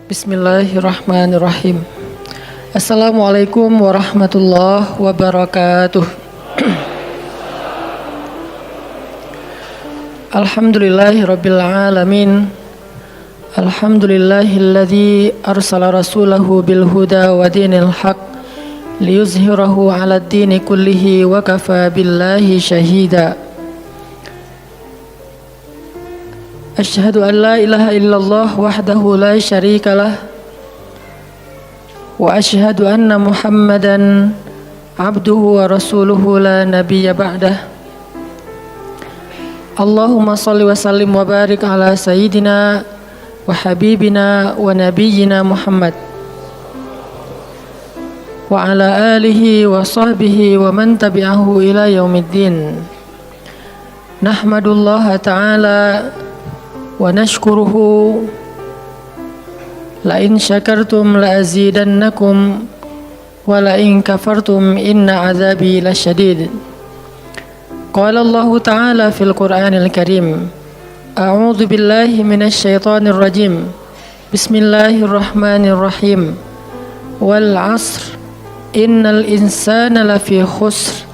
Bismillahirrahmanirrahim. Assalamualaikum warahmatullahi wabarakatuh. Alhamdulillahirabbil alamin. Alhamdulillahilladzi arsala rasulahu bil huda wa dinil haq liyuzhirahu 'alad dini kullihi wa kafa billahi syahida. Asyhadu an la ilaha illallah wahdahu la syarika lah wa asyhadu anna Muhammadan abduhu wa rasuluhu la nabiyya ba'dah. Allahumma salli wa sallim wa barik ala sayyidina wa habibina wa nabiyyina Muhammad wa ala alihi wa sahbihi wa man tabi'ahu ila yaumiddin. Nahmadullaha ta'ala wa nashkuruhu la in syakartum la azidannakum wa la in kafartum inna azabi lasyadid. Qala Allah ta'ala fil Qur'anil Karim, a'udzu billahi minasy syaithanir rajim. Bismillahirrahmanirrahim. Wal 'asr innal insana lafi khusr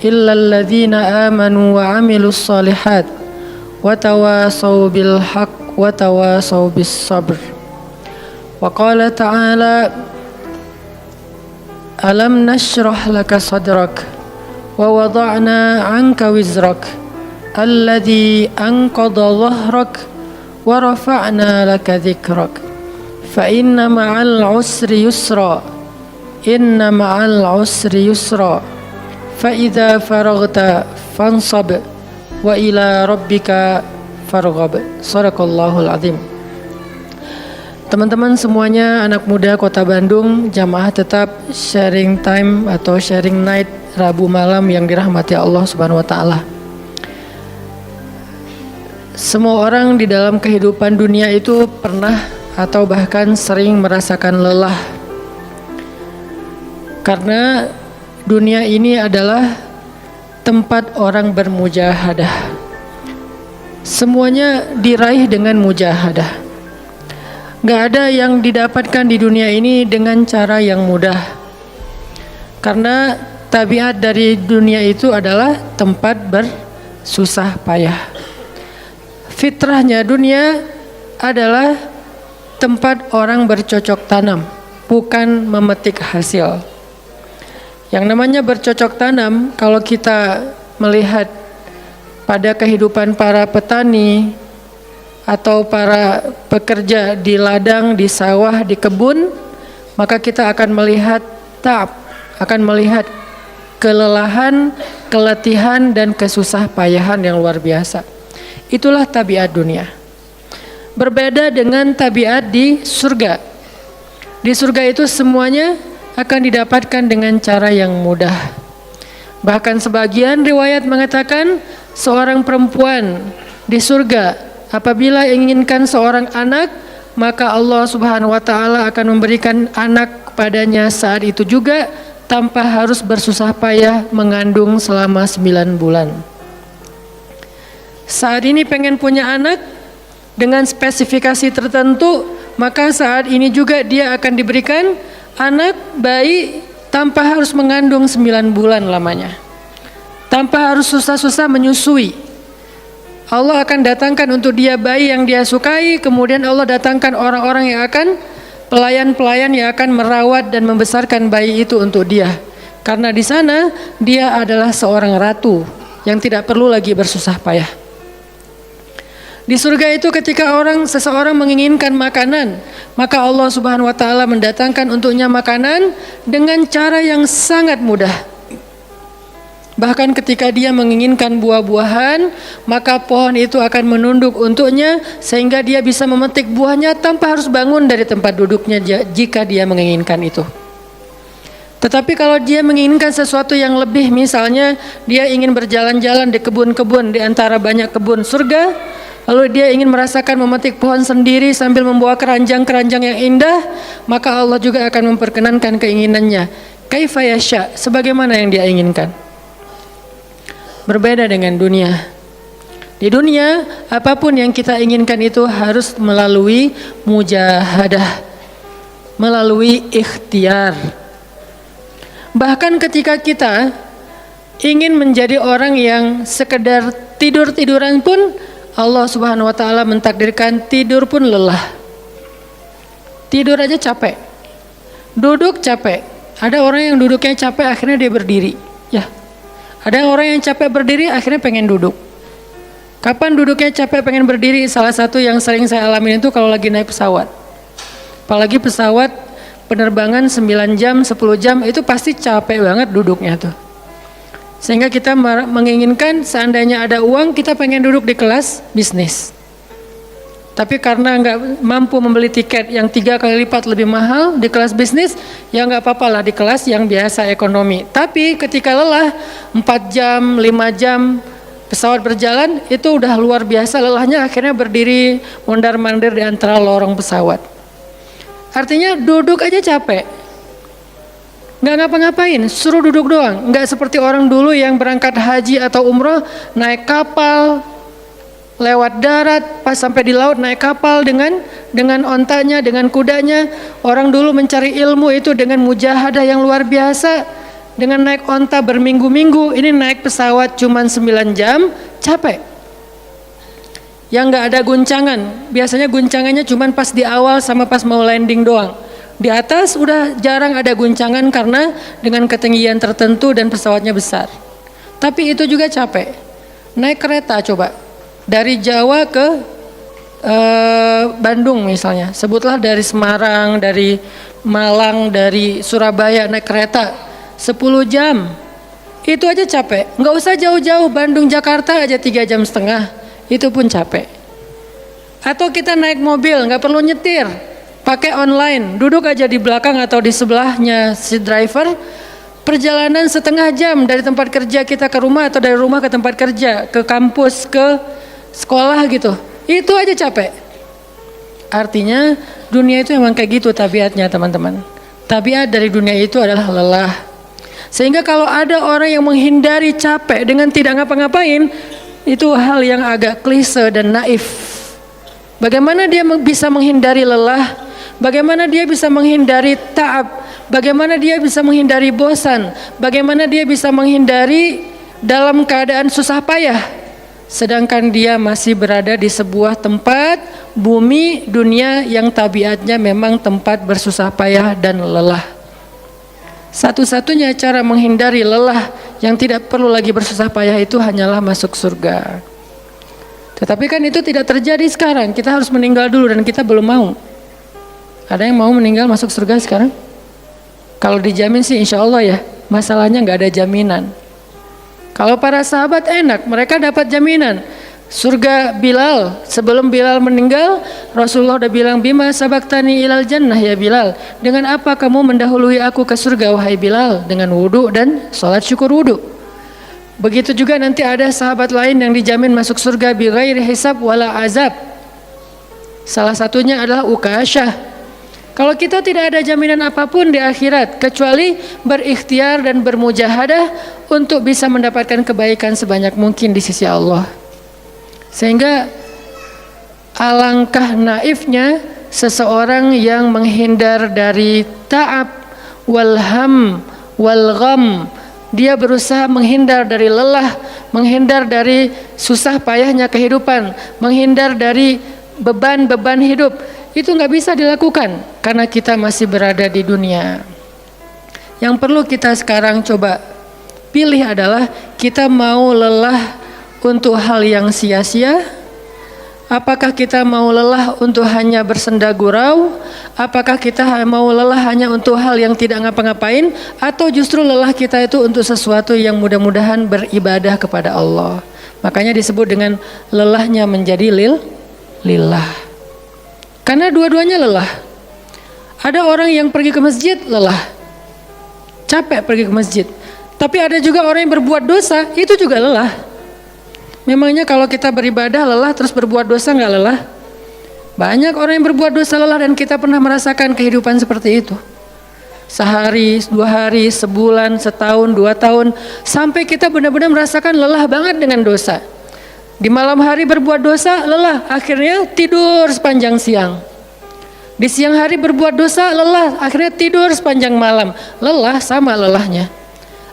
illa alladhina amanu wa 'amilus shalihat wa tawasaw bil haqq wa tawasaw bis sabr. Wa qala ta'ala, alam nashrah laka sadrak wa wada'na 'anka wizrak alladhi anqadha dhahrak wa rafa'na laka dhikrak fa inna ma'al 'usri yusra inna ma'al 'usri yusra fa idza faraghta fansab wa ila rabbika farghab. Shadaqallahul azim. Teman-teman semuanya, anak muda Kota Bandung, jamaah tetap sharing time atau sharing night Rabu malam yang dirahmati Allah Subhanahu wa taala. Semua orang di dalam kehidupan dunia itu pernah atau bahkan sering merasakan lelah. Karena dunia ini adalah tempat orang bermujahadah. Semuanya diraih dengan mujahadah. Gak ada yang didapatkan di dunia ini dengan cara yang mudah. Karena tabiat dari dunia itu adalah tempat bersusah payah. Fitrahnya dunia adalah tempat orang bercocok tanam, bukan memetik hasil. Yang namanya bercocok tanam, kalau kita melihat pada kehidupan para petani atau para pekerja di ladang, di sawah, di kebun, maka kita akan melihat akan melihat kelelahan, keletihan, dan kesusah payahan yang luar biasa. Itulah tabiat dunia. Berbeda dengan tabiat di surga. Di surga itu semuanya akan didapatkan dengan cara yang mudah. Bahkan sebagian riwayat mengatakan seorang perempuan di surga apabila inginkan seorang anak, maka Allah Subhanahu wa taala akan memberikan anak kepadanya saat itu juga tanpa harus bersusah payah mengandung selama 9 bulan. Saat ini pengen punya anak dengan spesifikasi tertentu, maka saat ini juga dia akan diberikan anak bayi tanpa harus mengandung 9 bulan lamanya, tanpa harus susah-susah menyusui. Allah akan datangkan untuk dia bayi yang dia sukai, kemudian Allah datangkan orang-orang yang akan pelayan-pelayan yang akan merawat dan membesarkan bayi itu untuk dia. Karena di sana dia adalah seorang ratu yang tidak perlu lagi bersusah payah. Di surga itu ketika seseorang menginginkan makanan, maka Allah Subhanahu wa taala mendatangkan untuknya makanan dengan cara yang sangat mudah. Bahkan ketika dia menginginkan buah-buahan, maka pohon itu akan menunduk untuknya sehingga dia bisa memetik buahnya tanpa harus bangun dari tempat duduknya jika dia menginginkan itu. Tetapi kalau dia menginginkan sesuatu yang lebih, misalnya dia ingin berjalan-jalan di kebun-kebun di antara banyak kebun surga, lalu dia ingin merasakan memetik pohon sendiri sambil membawa keranjang-keranjang yang indah, maka Allah juga akan memperkenankan keinginannya. Kaifa yasha, sebagaimana yang dia inginkan. Berbeda dengan dunia. Di dunia, apapun yang kita inginkan itu harus melalui mujahadah, melalui ikhtiar. Bahkan ketika kita ingin menjadi orang yang sekedar tidur-tiduran pun, Allah Subhanahu wa taala mentakdirkan tidur pun lelah. Tidur aja capek. Duduk capek. Ada orang yang duduknya capek akhirnya dia berdiri, ya. Ada orang yang capek berdiri akhirnya pengen duduk. Kapan duduknya capek pengen berdiri? Salah satu yang sering saya alami itu kalau lagi naik pesawat. Apalagi pesawat penerbangan 9 jam, 10 jam itu pasti capek banget duduknya tuh. Sehingga kita menginginkan seandainya ada uang kita pengen duduk di kelas bisnis. Tapi karena nggak mampu membeli tiket yang 3 kali lipat lebih mahal di kelas bisnis, ya nggak apa-apa lah di kelas yang biasa ekonomi. Tapi ketika lelah 4 jam, 5 jam pesawat berjalan itu udah luar biasa lelahnya, akhirnya berdiri mondar-mandir di antara lorong pesawat. Artinya duduk aja capek. Nggak ngapa-ngapain, suruh duduk doang. Nggak seperti orang dulu yang berangkat haji atau umroh, naik kapal, lewat darat, pas sampai di laut naik kapal dengan ontanya, dengan kudanya. Orang dulu mencari ilmu itu dengan mujahadah yang luar biasa, dengan naik onta berminggu-minggu. Ini naik pesawat cuma 9 jam, capek. Yang nggak ada guncangan, biasanya guncangannya cuma pas di awal sama pas mau landing doang. Di atas udah jarang ada guncangan karena dengan ketinggian tertentu dan pesawatnya besar. Tapi itu juga capek. Naik kereta coba, dari Jawa ke Bandung misalnya, sebutlah dari Semarang, dari Malang, dari Surabaya naik kereta 10 jam. Itu aja capek. Nggak usah jauh-jauh, Bandung Jakarta aja 3 jam setengah, itu pun capek. Atau kita naik mobil, nggak perlu nyetir, pakai online, duduk aja di belakang atau di sebelahnya si driver, perjalanan setengah jam dari tempat kerja kita ke rumah atau dari rumah ke tempat kerja, ke kampus, ke sekolah gitu, itu aja capek. Artinya dunia itu emang kayak gitu tabiatnya teman-teman. Tabiat dari dunia itu adalah lelah. Sehingga kalau ada orang yang menghindari capek dengan tidak ngapa-ngapain, itu hal yang agak klise dan naif. Bagaimana dia bisa menghindari lelah? Bagaimana dia bisa menghindari ta'ab? Bagaimana dia bisa menghindari bosan? Bagaimana dia bisa menghindari dalam keadaan susah payah? Sedangkan dia masih berada di sebuah tempat, bumi, dunia yang tabiatnya memang tempat bersusah payah dan lelah. Satu-satunya cara menghindari lelah yang tidak perlu lagi bersusah payah itu hanyalah masuk surga. Tetapi kan itu tidak terjadi sekarang. Kita harus meninggal dulu dan kita belum mau. Ada yang mau meninggal masuk surga sekarang? Kalau dijamin sih insya Allah ya. Masalahnya nggak ada jaminan. Kalau para sahabat enak, mereka dapat jaminan. Surga Bilal, sebelum Bilal meninggal, Rasulullah udah bilang, Bima sabaktani ilal jannah ya Bilal. Dengan apa kamu mendahului aku ke surga wahai Bilal? Dengan wudu dan sholat syukur wudu. Begitu juga nanti ada sahabat lain yang dijamin masuk surga bighairi hisab wala azab. Salah satunya adalah Ukasyah. Kalau kita tidak ada jaminan apapun di akhirat kecuali berikhtiar dan bermujahadah untuk bisa mendapatkan kebaikan sebanyak mungkin di sisi Allah. Sehingga alangkah naifnya seseorang yang menghindar dari ta'ab wal ham wal gham. Dia berusaha menghindar dari lelah, menghindar dari susah payahnya kehidupan, menghindar dari beban-beban hidup. Itu nggak bisa dilakukan karena kita masih berada di dunia. Yang perlu kita sekarang coba pilih adalah kita mau lelah untuk hal yang sia-sia? Apakah kita mau lelah untuk hanya bersenda gurau? Apakah kita mau lelah hanya untuk hal yang tidak ngapa-ngapain? Atau justru lelah kita itu untuk sesuatu yang mudah-mudahan beribadah kepada Allah? Makanya disebut dengan lelahnya menjadi lillah. Karena dua-duanya lelah. Ada orang yang pergi ke masjid lelah, capek pergi ke masjid. Tapi ada juga orang yang berbuat dosa, itu juga lelah. Memangnya kalau kita beribadah lelah terus berbuat dosa nggak lelah? Banyak orang yang berbuat dosa lelah dan kita pernah merasakan kehidupan seperti itu. Sehari, 2 hari, sebulan, setahun, 2 tahun, sampai kita benar-benar merasakan lelah banget dengan dosa. Di malam hari berbuat dosa, lelah, akhirnya tidur sepanjang siang. Di siang hari berbuat dosa, lelah, akhirnya tidur sepanjang malam. Lelah sama lelahnya.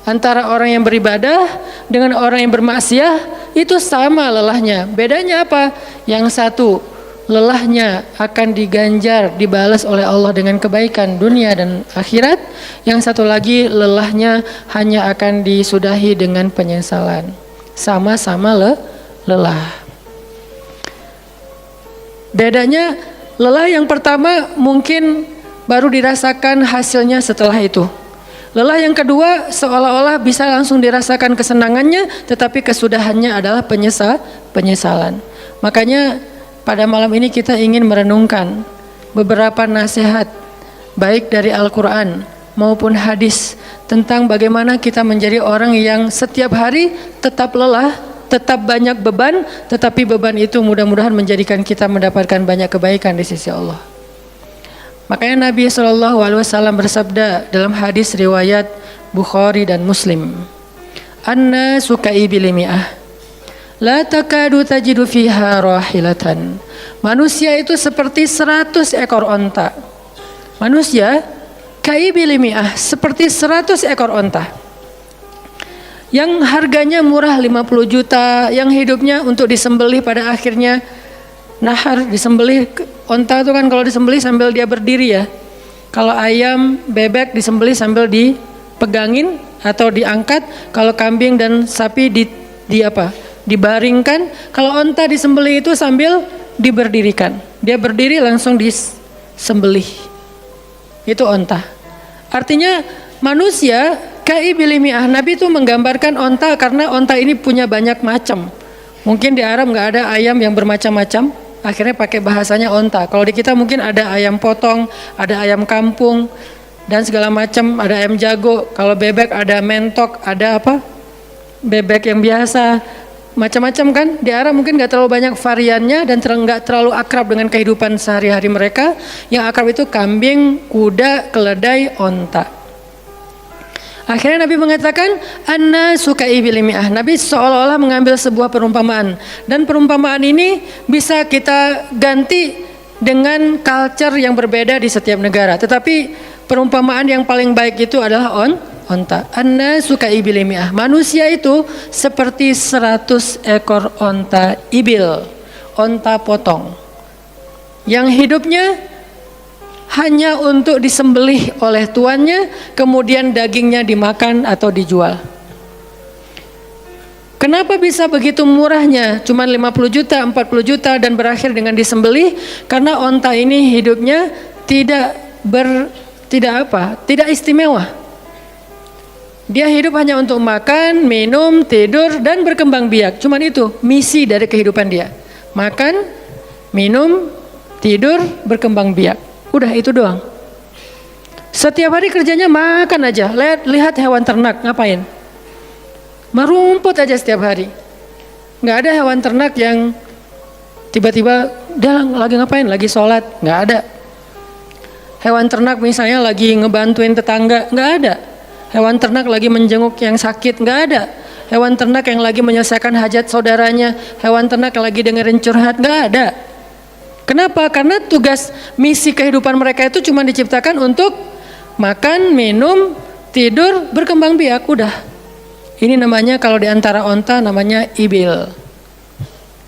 Antara orang yang beribadah dengan orang yang bermaksiat itu sama lelahnya. Bedanya apa? Yang satu, lelahnya akan diganjar, dibalas oleh Allah dengan kebaikan dunia dan akhirat. Yang satu lagi, lelahnya hanya akan disudahi dengan penyesalan. Sama-sama lelah. Bedanya, lelah yang pertama mungkin baru dirasakan hasilnya setelah itu. Lelah yang kedua seolah-olah bisa langsung dirasakan kesenangannya, tetapi kesudahannya adalah penyesalan. Makanya pada malam ini kita ingin merenungkan beberapa nasihat baik dari Al-Quran maupun hadis tentang bagaimana kita menjadi orang yang setiap hari tetap lelah, tetap banyak beban, tetapi beban itu mudah-mudahan menjadikan kita mendapatkan banyak kebaikan di sisi Allah. Makanya Nabi SAW bersabda dalam hadis riwayat Bukhari dan Muslim, "An-nasu ka'ibil mi'ah, la takadu tajidu fiha rahilatan." Manusia itu seperti 100 ekor onta. Manusia ka'ibil mi'ah, seperti 100 ekor onta. Yang harganya murah 50 juta, yang hidupnya untuk disembelih pada akhirnya nahar, disembelih. Onta itu kan kalau disembelih sambil dia berdiri ya. Kalau ayam, bebek disembelih sambil dipegangin atau diangkat. Kalau kambing dan sapi dibaringkan. Kalau onta disembelih itu sambil diberdirikan. Dia berdiri langsung disembelih. Itu onta. Artinya manusia ka'ibil mi'ah. Nabi itu menggambarkan onta karena onta ini punya banyak macam. Mungkin di Arab nggak ada ayam yang bermacam-macam, akhirnya pakai bahasanya onta. Kalau di kita mungkin ada ayam potong, ada ayam kampung, dan segala macam, ada ayam jago. Kalau bebek ada mentok, ada apa? Bebek yang biasa, macam-macam kan. Di Arab mungkin nggak terlalu banyak variannya dan nggak terlalu akrab dengan kehidupan sehari-hari mereka. Yang akrab itu kambing, kuda, keledai, onta. Akhirnya Nabi mengatakan an-nasu ka'ibil mi'ah. Nabi seolah-olah mengambil sebuah perumpamaan, dan perumpamaan ini bisa kita ganti dengan culture yang berbeda di setiap negara. Tetapi perumpamaan yang paling baik itu adalah onta. An-nasu ka'ibil mi'ah. Manusia itu seperti 100 ekor onta ibil, onta potong, yang hidupnya hanya untuk disembelih oleh tuannya, kemudian dagingnya dimakan atau dijual. Kenapa bisa begitu murahnya? Cuma 50 juta, 40 juta dan berakhir dengan disembelih? Karena onta ini hidupnya tidak istimewa. Dia hidup hanya untuk makan, minum, tidur dan berkembang biak. Cuman itu misi dari kehidupan dia. Makan, minum, tidur, berkembang biak. Udah itu doang. Setiap hari kerjanya makan aja. Lihat hewan ternak ngapain? Merumput aja setiap hari. Nggak ada hewan ternak yang tiba-tiba dia lagi ngapain? Lagi sholat? Nggak ada. Hewan ternak misalnya lagi ngebantuin tetangga? Nggak ada. Hewan ternak lagi menjenguk yang sakit? Nggak ada. Hewan ternak yang lagi menyelesaikan hajat saudaranya? Hewan ternak yang lagi dengerin curhat? Nggak ada. Kenapa? Karena tugas misi kehidupan mereka itu cuma diciptakan untuk makan, minum, tidur, berkembang biak, udah. Ini namanya kalau di antara onta namanya ibil.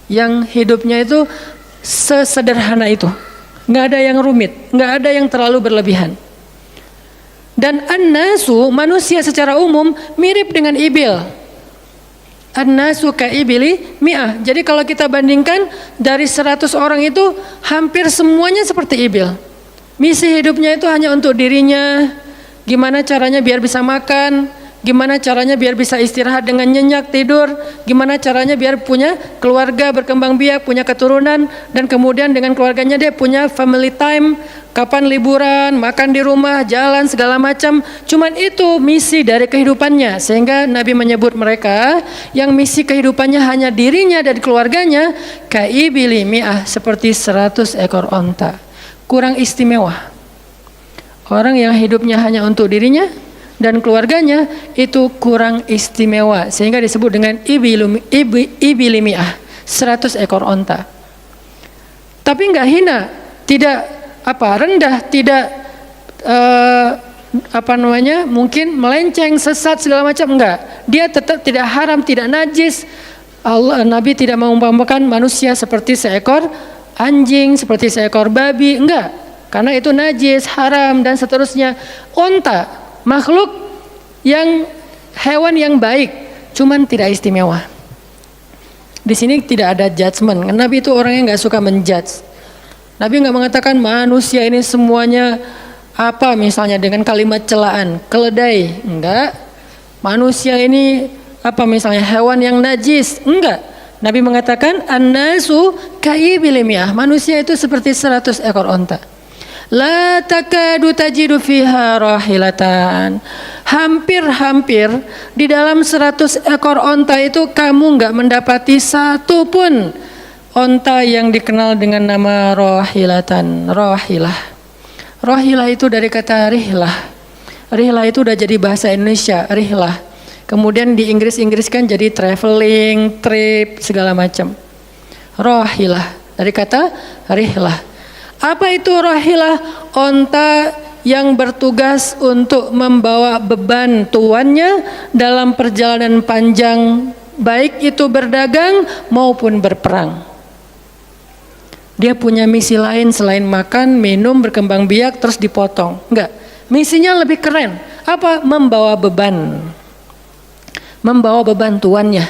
Yang hidupnya itu sesederhana itu. Nggak ada yang rumit, nggak ada yang terlalu berlebihan. Dan an-nasu, manusia secara umum mirip dengan ibil. An-nasu ka'ibili mi'ah. Jadi kalau kita bandingkan dari 100 orang itu hampir semuanya seperti ibil. Misi hidupnya itu hanya untuk dirinya. Gimana caranya biar bisa makan, gimana caranya biar bisa istirahat dengan nyenyak, tidur, gimana caranya biar punya keluarga, berkembang biak, punya keturunan, dan kemudian dengan keluarganya dia punya family time, kapan liburan, makan di rumah, jalan segala macam. Cuman itu misi dari kehidupannya. Sehingga Nabi menyebut mereka yang misi kehidupannya hanya dirinya dan keluarganya, kaibili mi'ah, seperti 100 ekor onta. Kurang istimewa. Orang yang hidupnya hanya untuk dirinya dan keluarganya itu kurang istimewa, sehingga disebut dengan ibili mi'ah, 100 ekor onta. Tapi enggak hina, tidak rendah, tidak mungkin melenceng, sesat segala macam, enggak. Dia tetap tidak haram, tidak najis. Nabi tidak mengumpamakan manusia seperti seekor anjing, seperti seekor babi, enggak. Karena itu najis, haram dan seterusnya. Onta, makhluk yang hewan yang baik, cuman tidak istimewa. Di sini tidak ada judgement. Nabi itu orangnya nggak suka menjudge. Nabi nggak mengatakan manusia ini semuanya misalnya dengan kalimat celaan, keledai, enggak. Manusia ini misalnya hewan yang najis, enggak. Nabi mengatakan an-nasu kaibilimiyah, manusia itu seperti 100 ekor onta. La takadu tajidu fiha rahilatan. Hampir di dalam 100 ekor onta itu kamu enggak mendapati satu pun onta yang dikenal dengan nama rahilatan. Rahilah itu dari kata rihlah. Rihlah itu udah jadi bahasa Indonesia, rihlah. Kemudian di Inggris-Inggriskan jadi traveling, trip, segala macam. Rahilah dari kata rihlah. Apa itu rahilah? Onta yang bertugas untuk membawa beban tuannya dalam perjalanan panjang, baik itu berdagang maupun berperang. Dia punya misi lain selain makan, minum, berkembang biak terus dipotong. Enggak. Misinya lebih keren. Apa? Membawa beban. Membawa beban tuannya.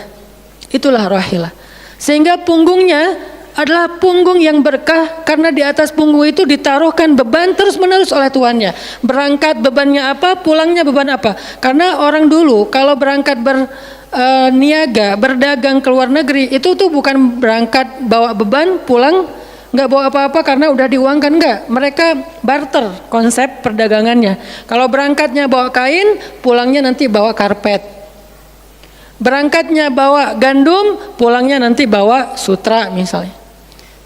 Itulah rahilah. Sehingga punggungnya adalah punggung yang berkah, karena di atas punggung itu ditaruhkan beban terus menerus oleh tuannya. Berangkat bebannya apa, pulangnya beban apa. Karena orang dulu kalau berangkat berniaga, berdagang ke luar negeri, itu tuh bukan berangkat bawa beban, pulang nggak bawa apa-apa karena udah diuangkan, enggak. Mereka barter konsep perdagangannya. Kalau berangkatnya bawa kain, pulangnya nanti bawa karpet. Berangkatnya bawa gandum, pulangnya nanti bawa sutra misalnya.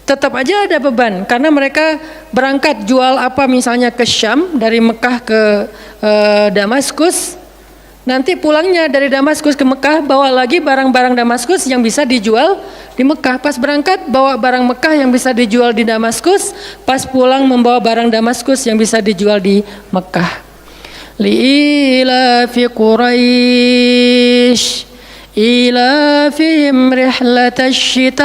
Tetap aja ada beban, karena mereka berangkat jual misalnya ke Syam, dari Mekah ke Damaskus. Nanti pulangnya dari Damaskus ke Mekah bawa lagi barang-barang Damaskus yang bisa dijual di Mekah. Pas berangkat bawa barang Mekah yang bisa dijual di Damaskus, pas pulang membawa barang Damaskus yang bisa dijual di Mekah. Li'ila fi Quraisy ilafihim rihlatash syita'i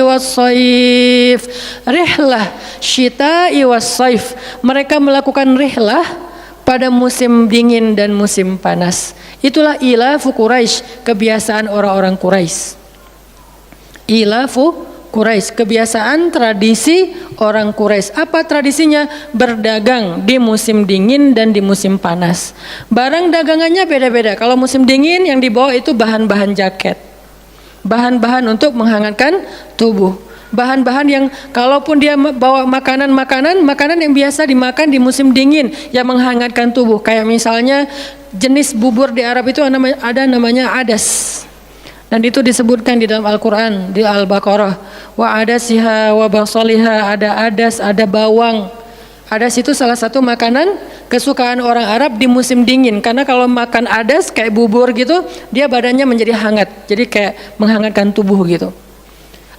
was-saif. Rihlah syita'i was-saif. Mereka melakukan rihlah pada musim dingin dan musim panas. Itulah ilafu Quraisy, kebiasaan orang-orang Quraisy. Ilafu Quraisy, kebiasaan tradisi orang Quraisy. Apa tradisinya? Berdagang di musim dingin dan di musim panas. Barang dagangannya beda-beda. Kalau musim dingin yang dibawa itu bahan-bahan jaket, bahan-bahan untuk menghangatkan tubuh, bahan-bahan yang kalaupun dia bawa makanan yang biasa dimakan di musim dingin yang menghangatkan tubuh. Kayak misalnya jenis bubur di Arab itu ada namanya adas. Dan itu disebutkan di dalam Al-Quran, di Al-Baqarah. Wa adasiha wa basaliha, ada adas, ada bawang. Adas itu salah satu makanan kesukaan orang Arab di musim dingin. Karena kalau makan adas kayak bubur gitu, dia badannya menjadi hangat. Jadi kayak menghangatkan tubuh gitu.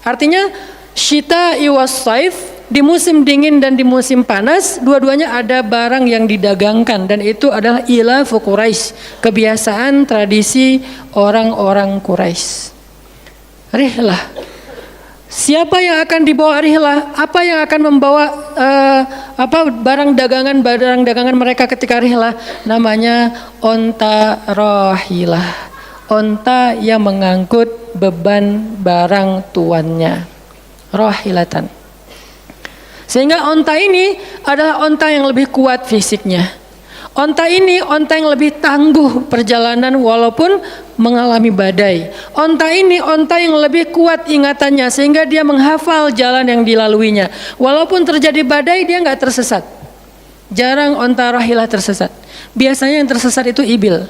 Artinya syita'i was-saif, di musim dingin dan di musim panas, dua-duanya ada barang yang didagangkan, dan itu adalah ilafu Quraisy, kebiasaan tradisi orang-orang Quraisy. Rihlah. Siapa yang akan dibawa rihlah? Apa yang akan membawa barang dagangan mereka ketika rihlah? Namanya onta rahilah. Onta yang mengangkut beban barang tuannya. Rahilatan. Sehingga onta ini adalah onta yang lebih kuat fisiknya. Onta ini onta yang lebih tangguh perjalanan walaupun mengalami badai. Onta ini onta yang lebih kuat ingatannya sehingga dia menghafal jalan yang dilaluinya. Walaupun terjadi badai dia nggak tersesat. Jarang onta rahilah tersesat. Biasanya yang tersesat itu ibil.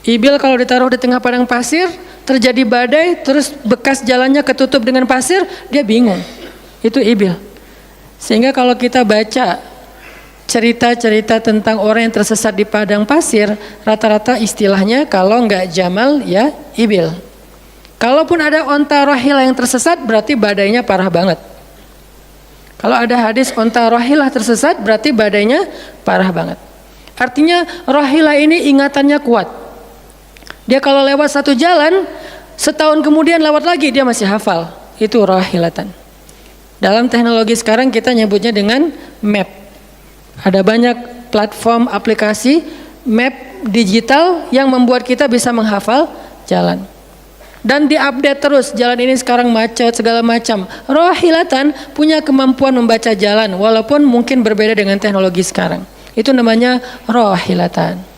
Ibil kalau ditaruh di tengah padang pasir, terjadi badai, terus bekas jalannya ketutup dengan pasir, dia bingung. Itu ibil. Sehingga kalau kita baca cerita-cerita tentang orang yang tersesat di padang pasir, rata-rata istilahnya kalau nggak jamal ya ibil. Kalaupun ada onta rahilah yang tersesat, berarti badainya parah banget. Kalau ada hadis onta rohilah tersesat, berarti badainya parah banget. Artinya rohilah ini ingatannya kuat. Dia kalau lewat satu jalan, setahun kemudian lewat lagi dia masih hafal. Itu rohilatan. Dalam teknologi sekarang kita nyebutnya dengan map. Ada banyak platform aplikasi map digital yang membuat kita bisa menghafal jalan. Dan diupdate terus, jalan ini sekarang macet segala macam. Rohilatan punya kemampuan membaca jalan walaupun mungkin berbeda dengan teknologi sekarang. Itu namanya rohilatan.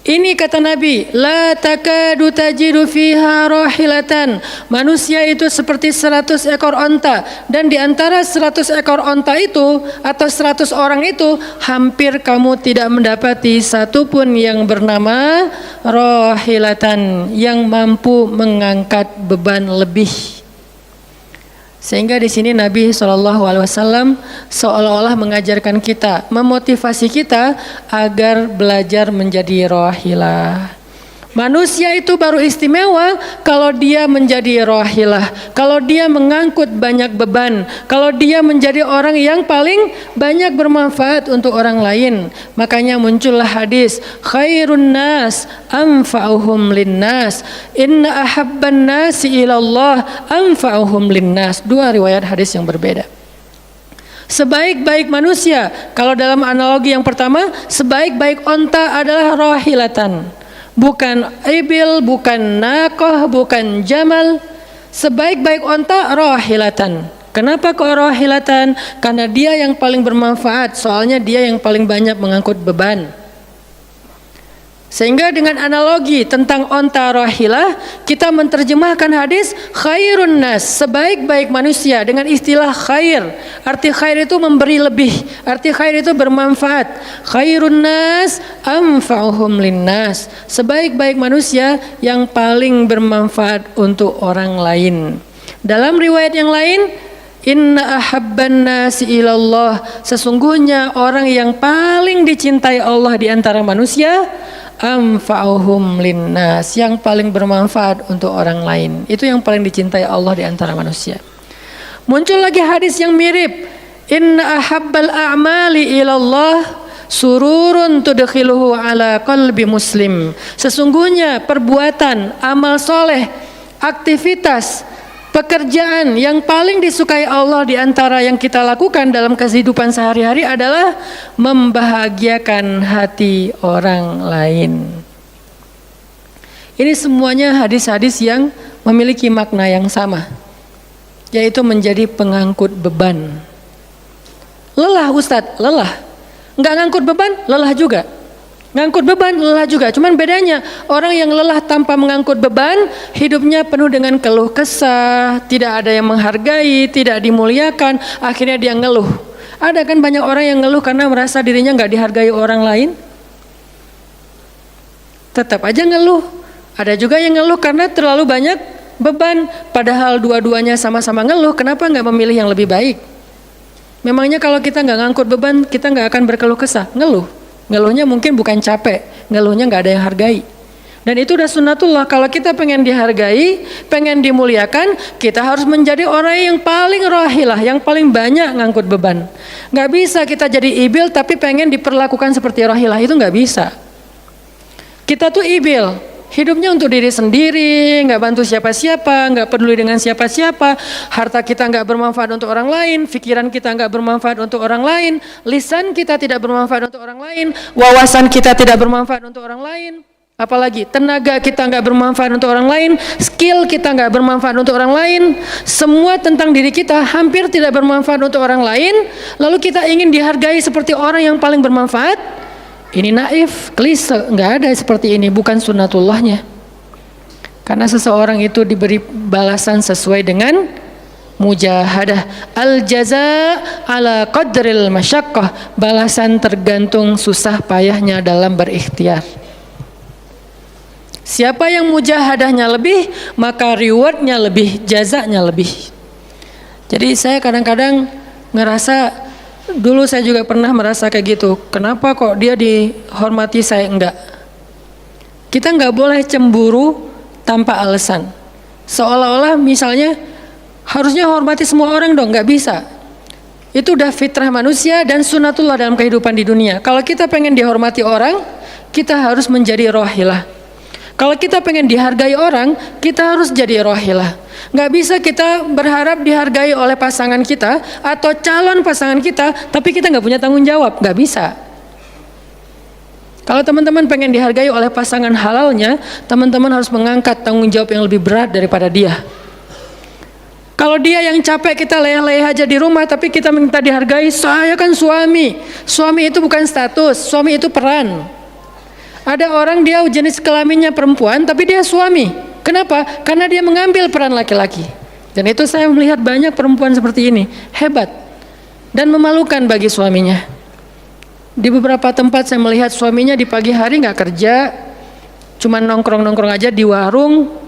Ini kata Nabi, la takadu tajidu fiha rohilatan. Manusia itu seperti 100 ekor onta, dan di antara 100 ekor onta itu atau 100 orang itu hampir kamu tidak mendapati satu pun yang bernama rohilatan yang mampu mengangkat beban lebih. Sehingga di sini Nabi SAW seolah-olah mengajarkan kita, memotivasi kita agar belajar menjadi rohilah. Manusia itu baru istimewa kalau dia menjadi rohilah, kalau dia mengangkut banyak beban, kalau dia menjadi orang yang paling banyak bermanfaat untuk orang lain. Makanya muncullah hadis, khairun nas anfa'uhum linnas, inna ahabban nasi ilallah anfa'uhum linnas. Dua riwayat hadis yang berbeda. Sebaik-baik manusia, kalau dalam analogi yang pertama, sebaik-baik onta adalah rohilatan. Bukan ibil, bukan naqah, bukan jamal. Sebaik-baik onta rohilatan. Kenapa kok rohilatan? Karena dia yang paling bermanfaat. Soalnya dia yang paling banyak mengangkut beban. Sehingga dengan analogi tentang onta rohilah, kita menerjemahkan hadis khairun nas, sebaik-baik manusia, dengan istilah khair. Arti khair itu memberi lebih, arti khair itu bermanfaat. Khairun nas anfa'uhum linnas, sebaik-baik manusia yang paling bermanfaat untuk orang lain. Dalam riwayat yang lain, inna ahabban nasi ilallah, sesungguhnya orang yang paling dicintai Allah di antara manusia, anfa'uhum linnas, yang paling bermanfaat untuk orang lain. Itu yang paling dicintai Allah di antara manusia. Muncul lagi hadis yang mirip, inna ahabbal a'mali ilallah sururun tudkhiluhu ala qalbi muslim, sesungguhnya perbuatan, amal soleh, aktivitas, pekerjaan yang paling disukai Allah di antara yang kita lakukan dalam kehidupan sehari-hari adalah membahagiakan hati orang lain. Ini semuanya hadis-hadis yang memiliki makna yang sama, yaitu menjadi pengangkut beban. Lelah Ustadz, lelah. Nggak ngangkut beban, lelah juga. Ngangkut beban, lelah juga. Cuman bedanya, orang yang lelah tanpa mengangkut beban, hidupnya penuh dengan keluh kesah, tidak ada yang menghargai, tidak dimuliakan, akhirnya dia ngeluh. Ada kan banyak orang yang ngeluh karena merasa dirinya nggak dihargai orang lain. Tetap aja ngeluh. Ada juga yang ngeluh karena terlalu banyak beban, padahal dua-duanya sama-sama ngeluh. Kenapa nggak memilih yang lebih baik? Memangnya kalau kita nggak ngangkut beban, kita nggak akan berkeluh kesah? Ngeluh. Ngeluhnya mungkin bukan capek, ngeluhnya nggak ada yang hargai. Dan itu udah sunnatullah. Kalau kita pengen dihargai, pengen dimuliakan, kita harus menjadi orang yang paling rohilah, yang paling banyak ngangkut beban. Nggak bisa kita jadi ibil tapi pengen diperlakukan seperti rohilah, itu nggak bisa. Kita tuh ibil, hidupnya untuk diri sendiri, nggak bantu siapa-siapa, nggak peduli dengan siapa-siapa, harta kita nggak bermanfaat untuk orang lain, pikiran kita nggak bermanfaat untuk orang lain, lisan kita tidak bermanfaat untuk orang lain, wawasan kita tidak bermanfaat untuk orang lain, apalagi tenaga kita nggak bermanfaat untuk orang lain, skill kita nggak bermanfaat untuk orang lain, semua tentang diri kita hampir tidak bermanfaat untuk orang lain, lalu kita ingin dihargai seperti orang yang paling bermanfaat. Ini naif, klise, nggak ada seperti ini, bukan sunnatullahnya. Karena seseorang itu diberi balasan sesuai dengan mujahadah. Al-jaza ala qadril masyaqqah, balasan tergantung susah payahnya dalam berikhtiar. Siapa yang mujahadahnya lebih, maka rewardnya lebih, jazanya lebih. Jadi saya kadang-kadang ngerasa, dulu saya juga pernah merasa kayak gitu. Kenapa kok dia dihormati saya enggak? Kita enggak boleh cemburu tanpa alasan. Seolah-olah misalnya harusnya hormati semua orang dong, nggak bisa. Itu udah fitrah manusia dan sunatullah dalam kehidupan di dunia. Kalau kita pengen dihormati orang, kita harus menjadi rohilah. Kalau kita pengen dihargai orang, kita harus jadi rohilah. Nggak bisa kita berharap dihargai oleh pasangan kita atau calon pasangan kita, tapi kita nggak punya tanggung jawab, nggak bisa. Kalau teman-teman pengen dihargai oleh pasangan halalnya, teman-teman harus mengangkat tanggung jawab yang lebih berat daripada dia. Kalau dia yang capek, kita leleh aja di rumah, tapi kita minta dihargai. Saya kan suami. Suami itu bukan status, suami itu peran. Ada orang dia jenis kelaminnya perempuan, tapi dia suami. Kenapa? Karena dia mengambil peran laki-laki. Dan itu saya melihat banyak perempuan seperti ini, hebat dan memalukan bagi suaminya. Di beberapa tempat saya melihat suaminya di pagi hari nggak kerja, cuma nongkrong-nongkrong aja di warung.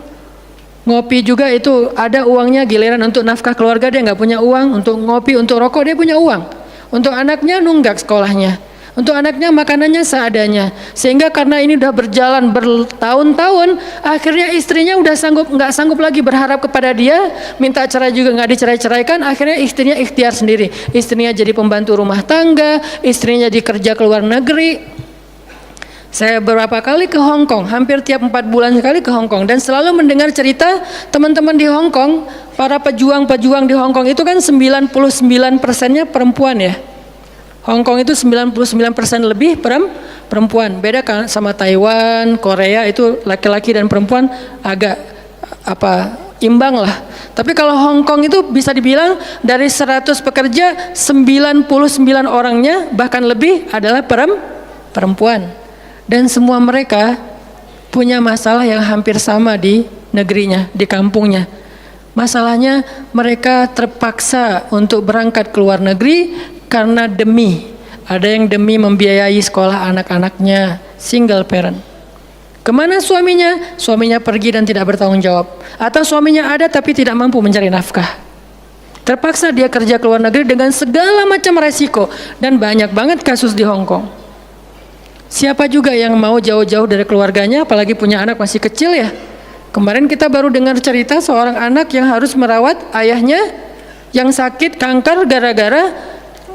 Ngopi juga itu ada uangnya, giliran untuk nafkah keluarga dia nggak punya uang, untuk ngopi, untuk rokok dia punya uang, untuk anaknya nunggak sekolahnya, untuk anaknya makanannya seadanya. Sehingga karena ini udah berjalan bertahun-tahun, akhirnya istrinya udah nggak sanggup lagi berharap kepada dia, minta cerai juga nggak dicerai-ceraikan, akhirnya istrinya ikhtiar sendiri. Istrinya jadi pembantu rumah tangga, istrinya jadi kerja ke luar negeri. Saya beberapa kali ke Hong Kong, hampir tiap 4 bulan sekali ke Hong Kong, dan selalu mendengar cerita teman-teman di Hong Kong, para pejuang-pejuang di Hong Kong itu kan 99%-nya perempuan ya. Hong Kong itu 99% lebih perempuan. Beda kan sama Taiwan, Korea itu laki-laki dan perempuan agak imbang lah. Tapi kalau Hong Kong itu bisa dibilang dari 100 pekerja 99 orangnya bahkan lebih adalah perempuan. Dan semua mereka punya masalah yang hampir sama di negerinya, di kampungnya. Masalahnya mereka terpaksa untuk berangkat ke luar negeri karena ada yang demi membiayai sekolah anak-anaknya, single parent. Kemana suaminya? Suaminya pergi dan tidak bertanggung jawab. Atau suaminya ada tapi tidak mampu mencari nafkah. Terpaksa dia kerja ke luar negeri dengan segala macam resiko. Dan banyak banget kasus di Hong Kong. Siapa juga yang mau jauh-jauh dari keluarganya, apalagi punya anak masih kecil ya. Kemarin kita baru dengar cerita seorang anak yang harus merawat ayahnya yang sakit kanker gara-gara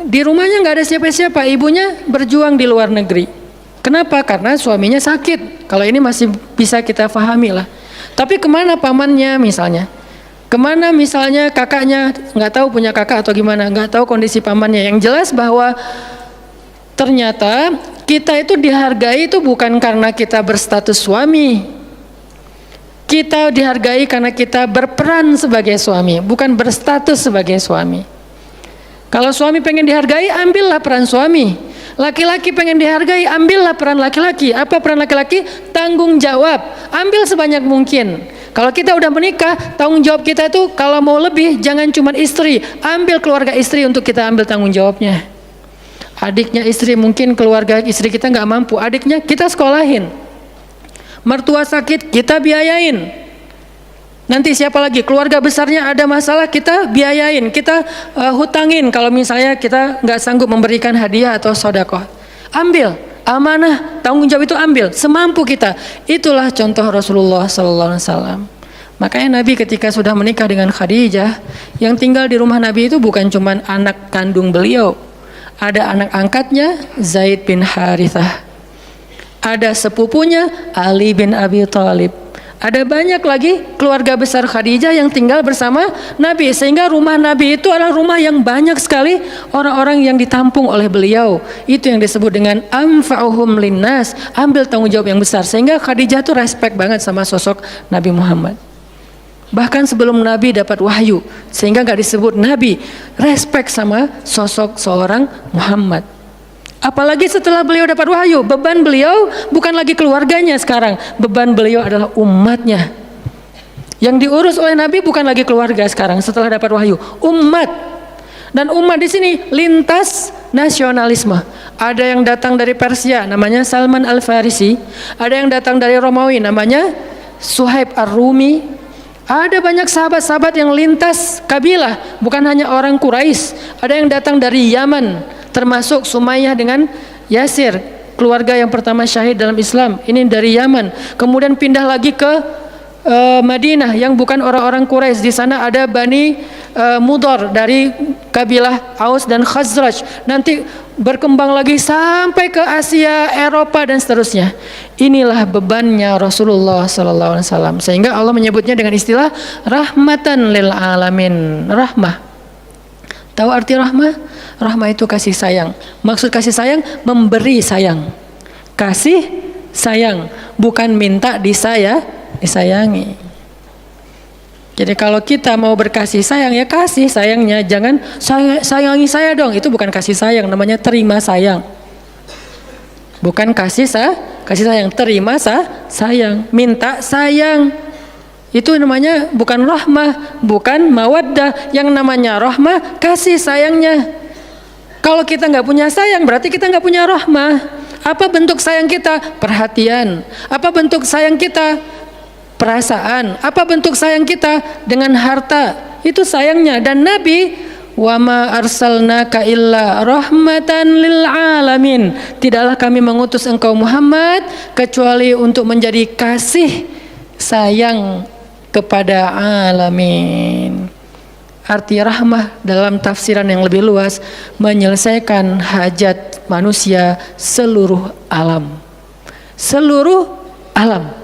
di rumahnya nggak ada siapa-siapa, ibunya berjuang di luar negeri. Kenapa? Karena suaminya sakit. Kalau ini masih bisa kita pahami lah. Tapi kemana pamannya misalnya? Kemana misalnya kakaknya, nggak tahu punya kakak atau gimana, nggak tahu kondisi pamannya. Yang jelas bahwa ternyata kita itu dihargai itu bukan karena kita berstatus suami. Kita dihargai karena kita berperan sebagai suami, bukan berstatus sebagai suami. Kalau suami pengen dihargai, ambillah peran suami. Laki-laki pengen dihargai, ambillah peran laki-laki. Apa peran laki-laki? Tanggung jawab. Ambil sebanyak mungkin. Kalau kita udah menikah, tanggung jawab kita itu kalau mau lebih, jangan cuma istri. Ambil keluarga istri untuk kita ambil tanggung jawabnya. Adiknya istri, mungkin keluarga istri kita nggak mampu, adiknya kita sekolahin. Mertua sakit, kita biayain. Nanti siapa lagi? Keluarga besarnya ada masalah, kita biayain, kita hutangin. Kalau misalnya kita nggak sanggup memberikan hadiah atau sedekah, ambil amanah, tanggung jawab itu ambil semampu kita. Itulah contoh Rasulullah SAW. Makanya Nabi ketika sudah menikah dengan Khadijah, yang tinggal di rumah Nabi itu bukan cuma anak kandung beliau. Ada anak angkatnya Zaid bin Harithah, ada sepupunya Ali bin Abi Thalib, ada banyak lagi keluarga besar Khadijah yang tinggal bersama Nabi. Sehingga rumah Nabi itu adalah rumah yang banyak sekali orang-orang yang ditampung oleh beliau. Itu yang disebut dengan anfa'uhum linnas, ambil tanggung jawab yang besar. Sehingga Khadijah tuh respect banget sama sosok Nabi Muhammad. Bahkan sebelum Nabi dapat wahyu, sehingga gak disebut Nabi, respect sama sosok seorang Muhammad. Apalagi setelah beliau dapat wahyu, beban beliau bukan lagi keluarganya sekarang, beban beliau adalah umatnya. Yang diurus oleh Nabi bukan lagi keluarga sekarang setelah dapat wahyu, umat. Dan umat di sini lintas nasionalisme. Ada yang datang dari Persia, namanya Salman Al-Farisi. Ada yang datang dari Romawi, namanya Suhaib Ar-Rumi. Ada banyak sahabat-sahabat yang lintas kabilah, bukan hanya orang Quraisy. Ada yang datang dari Yaman, termasuk Sumayyah dengan Yasir, keluarga yang pertama syahid dalam Islam. Ini dari Yaman. Kemudian pindah lagi ke Madinah yang bukan orang-orang Quraisy. Di sana ada Bani Mudhar, dari kabilah Aus dan Khazraj, nanti berkembang lagi sampai ke Asia, Eropa dan seterusnya. Inilah bebannya Rasulullah sallallahu alaihi wasallam, sehingga Allah menyebutnya dengan istilah rahmatan lil alamin. Rahmah. Tahu arti rahmah? Rahmah itu kasih sayang. Maksud kasih sayang, memberi sayang. Kasih sayang, bukan minta disayangi. Jadi kalau kita mau berkasih sayang, ya kasih sayangnya, jangan sayangi saya dong. Itu bukan kasih sayang, namanya terima sayang. Bukan kasih sayang, terima sayang, minta sayang. Itu namanya bukan rahmah, bukan mawaddah. Yang namanya rahmah, kasih sayangnya. Kalau kita nggak punya sayang, berarti kita nggak punya rahmah. Apa bentuk sayang kita? Perhatian. Apa bentuk sayang kita? Perasaan. Apa bentuk sayang kita? Dengan harta. Itu sayangnya. Dan Nabi, wa ma arsalnaka illa rahmatan lil alamin. Tidaklah kami mengutus engkau Muhammad kecuali untuk menjadi kasih sayang kepada alamin. Arti rahmah dalam tafsiran yang lebih luas, menyelesaikan hajat manusia seluruh alam. Seluruh alam.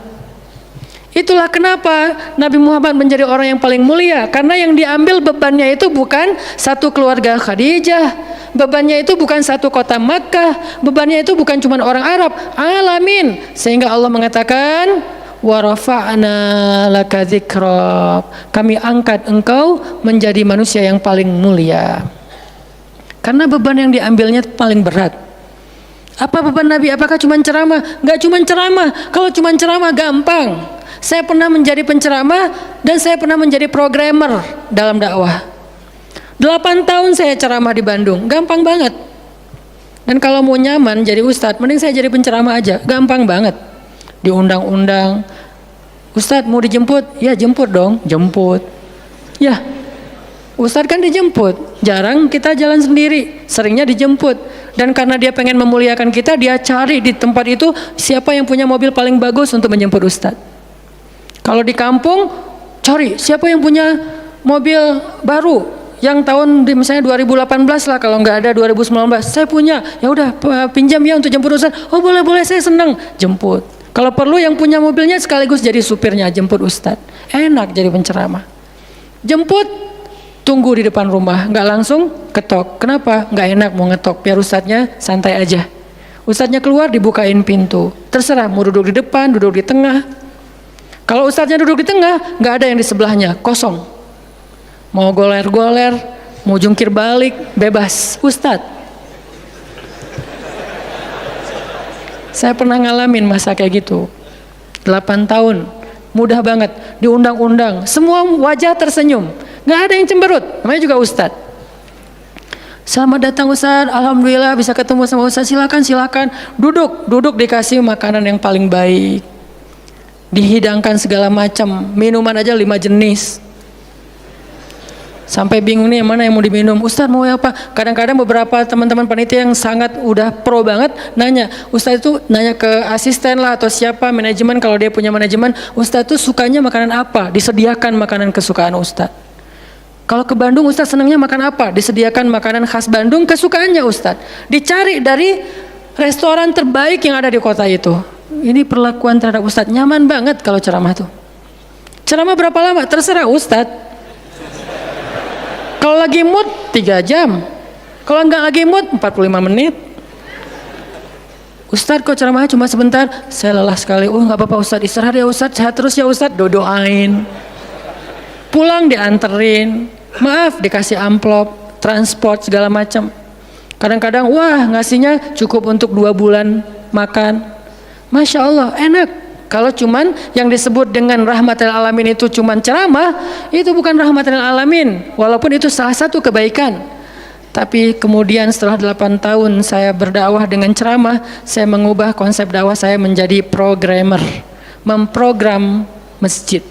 Itulah kenapa Nabi Muhammad menjadi orang yang paling mulia, karena yang diambil bebannya itu bukan satu keluarga Khadijah, bebannya itu bukan satu kota Makkah, bebannya itu bukan cuma orang Arab, alamin. Sehingga Allah mengatakan, wa rafa'na laka dzikrak, kami angkat engkau menjadi manusia yang paling mulia. Karena beban yang diambilnya paling berat. Apa beban Nabi? Apakah cuma ceramah? Enggak cuma ceramah. Kalau cuma ceramah gampang. Saya pernah menjadi penceramah dan saya pernah menjadi programmer dalam dakwah. 8 tahun saya ceramah di Bandung, gampang banget. Dan kalau mau nyaman jadi ustadz, mending saya jadi penceramah aja, gampang banget. Diundang-undang, ustadz mau dijemput? Ya jemput dong, jemput. Ya, ustadz kan dijemput, jarang kita jalan sendiri, seringnya dijemput. Dan karena dia pengen memuliakan kita, dia cari di tempat itu siapa yang punya mobil paling bagus untuk menjemput ustadz. Kalau di kampung, cari siapa yang punya mobil baru yang tahun misalnya 2018 lah, kalau nggak ada 2019. Saya punya, ya udah pinjam ya untuk jemput ustadz. Oh boleh, saya senang, jemput. Kalau perlu yang punya mobilnya sekaligus jadi supirnya, jemput ustadz. Enak jadi penceramah. Jemput, tunggu di depan rumah, nggak langsung ketok. Kenapa? Nggak enak mau ngetok, biar ustadznya santai aja. Ustadznya keluar, dibukain pintu. Terserah mau duduk di depan, duduk di tengah. Kalau ustadznya duduk di tengah, nggak ada yang di sebelahnya, kosong. Mau goler-goler, mau jungkir balik, bebas. Ustadz. Saya pernah ngalamin masa kayak gitu. 8 tahun, mudah banget, diundang-undang. Semua wajah tersenyum, nggak ada yang cemberut, namanya juga ustadz. Selamat datang ustadz, alhamdulillah bisa ketemu sama ustadz, silakan. Duduk dikasih makanan yang paling baik. Dihidangkan segala macam, minuman aja 5 jenis. Sampai bingung nih mana yang mau diminum. Ustadz mau apa? Kadang-kadang beberapa teman-teman panitia yang sangat udah pro banget nanya. Ustadz itu nanya ke asisten lah atau siapa manajemen, kalau dia punya manajemen, Ustadz itu sukanya makanan apa? Disediakan makanan kesukaan Ustadz. Kalau ke Bandung Ustadz senangnya makan apa? Disediakan makanan khas Bandung kesukaannya Ustadz. Dicari dari restoran terbaik yang ada di kota itu. Ini perlakuan terhadap ustadz, nyaman banget kalau ceramah tuh. Ceramah berapa lama? Terserah ustadz. Kalau lagi mood 3 jam. Kalau nggak lagi mood 45 menit. Ustadz kok ceramahnya cuma sebentar? Saya lelah sekali. Oh nggak apa-apa ustadz, istirahat ya ustadz, sehat terus ya ustadz. Doain. Pulang dianterin. Maaf dikasih amplop, transport segala macam. Kadang-kadang wah ngasihnya cukup untuk 2 bulan makan. Masya Allah enak. Kalau cuman yang disebut dengan rahmatil alamin itu cuman ceramah, itu bukan rahmatil alamin, walaupun itu salah satu kebaikan. Tapi kemudian setelah 8 tahun saya berdakwah dengan ceramah, saya mengubah konsep dakwah saya menjadi programmer, memprogram masjid.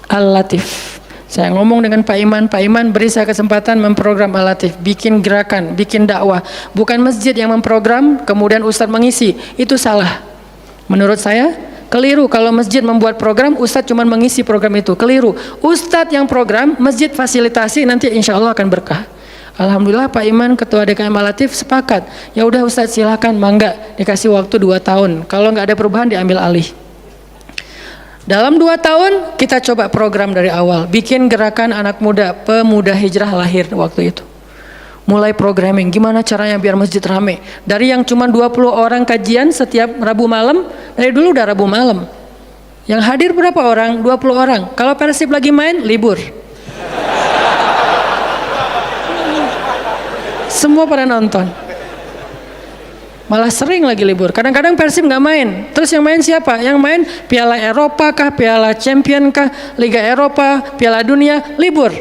Al-Latif. Saya ngomong dengan Pak Iman beri saya kesempatan memprogram Al-Latif, bikin gerakan, bikin dakwah. Bukan masjid yang memprogram, kemudian ustadz mengisi, itu salah. Menurut saya, Keliru kalau masjid membuat program, ustadz cuma mengisi program itu. Keliru. Ustadz yang program, masjid fasilitasi, nanti insya Allah akan berkah. Alhamdulillah Pak Iman Ketua DKM Al-Latif sepakat. Ya udah Ustadz silakan, mangga, dikasih waktu 2 tahun. Kalau nggak ada perubahan diambil alih. Dalam 2 tahun kita coba program dari awal, bikin gerakan anak muda, pemuda hijrah lahir waktu itu. Mulai programming, gimana caranya biar masjid rame. Dari yang cuma 20 orang kajian setiap Rabu malam, dari dulu udah Rabu malam. Yang hadir berapa orang? 20 orang. Kalau Persib lagi main, libur. Semua pada nonton. Malah sering lagi libur. Kadang-kadang Persib nggak main. Terus yang main siapa? Yang main Piala Eropa kah, Piala Champion kah, Liga Eropa, Piala Dunia, libur.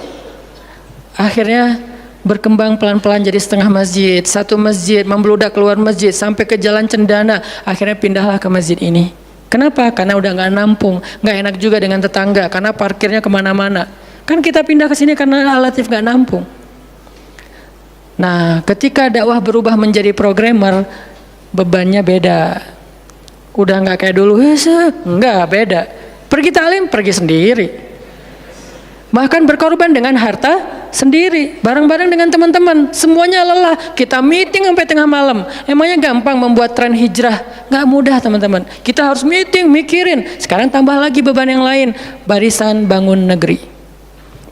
Akhirnya berkembang pelan-pelan jadi setengah masjid, satu masjid, membludak keluar masjid sampai ke Jalan Cendana. Akhirnya pindahlah ke masjid ini. Kenapa? Karena udah nggak nampung, nggak enak juga dengan tetangga karena parkirnya kemana-mana. Kan kita pindah ke sini karena Al-Latif nggak nampung. Nah, ketika dakwah berubah menjadi programmer, bebannya beda. Udah nggak kayak dulu, enggak, beda. Pergi taklim, pergi sendiri. Bahkan berkorban dengan harta sendiri, bareng-bareng dengan teman-teman. Semuanya lelah, kita meeting sampai tengah malam. Emangnya gampang membuat tren hijrah? Nggak mudah teman-teman. Kita harus meeting, mikirin. Sekarang tambah lagi beban yang lain, Barisan Bangun Negeri.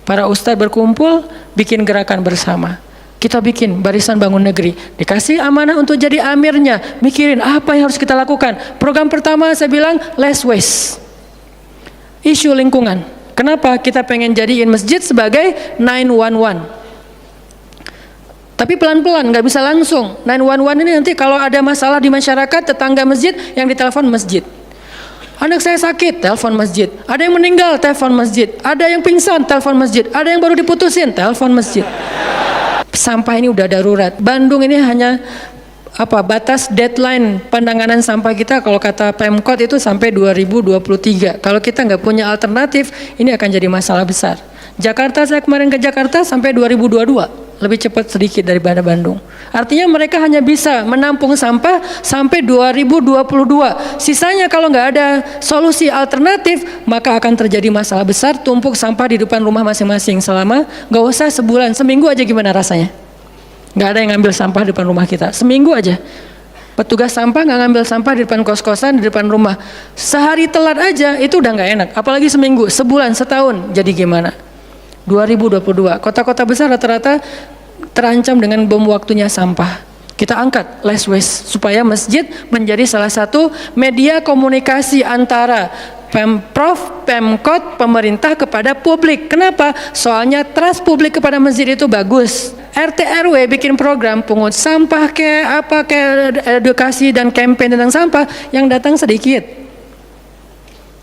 Para ustadz berkumpul, bikin gerakan bersama. Kita bikin Barisan Bangun Negeri, dikasih amanah untuk jadi amirnya, mikirin apa yang harus kita lakukan. Program pertama saya bilang less waste, isu lingkungan. Kenapa? Kita pengen jadiin masjid sebagai 911. Tapi pelan-pelan, nggak bisa langsung. 911 ini nanti kalau ada masalah di masyarakat, tetangga masjid yang ditelepon masjid. Anak saya sakit, telepon masjid. Ada yang meninggal, telepon masjid. Ada yang pingsan, telepon masjid. Ada yang baru diputusin, telepon masjid. Sampah ini udah darurat. Bandung ini hanya batas deadline penanganan sampah kita kalau kata Pemkot itu sampai 2023. Kalau kita nggak punya alternatif, ini akan jadi masalah besar. Jakarta, saya kemarin ke Jakarta sampai 2022, lebih cepat sedikit daripada Bandung. Artinya mereka hanya bisa menampung sampah sampai 2022. Sisanya kalau nggak ada solusi alternatif, maka akan terjadi masalah besar, tumpuk sampah di depan rumah masing-masing selama nggak usah sebulan, seminggu aja gimana rasanya? Nggak ada yang ngambil sampah di depan rumah kita, seminggu aja. Petugas sampah nggak ngambil sampah di depan kos-kosan, di depan rumah. Sehari telat aja itu udah nggak enak, apalagi seminggu, sebulan, setahun. Jadi gimana? 2022, kota-kota besar rata-rata terancam dengan bom waktunya sampah. Kita angkat less waste supaya masjid menjadi salah satu media komunikasi antara Pemprov, Pemkot, pemerintah kepada publik. Kenapa? Soalnya trust publik kepada masjid itu bagus. RT RW bikin program pungut sampah edukasi dan campaign tentang sampah, yang datang sedikit.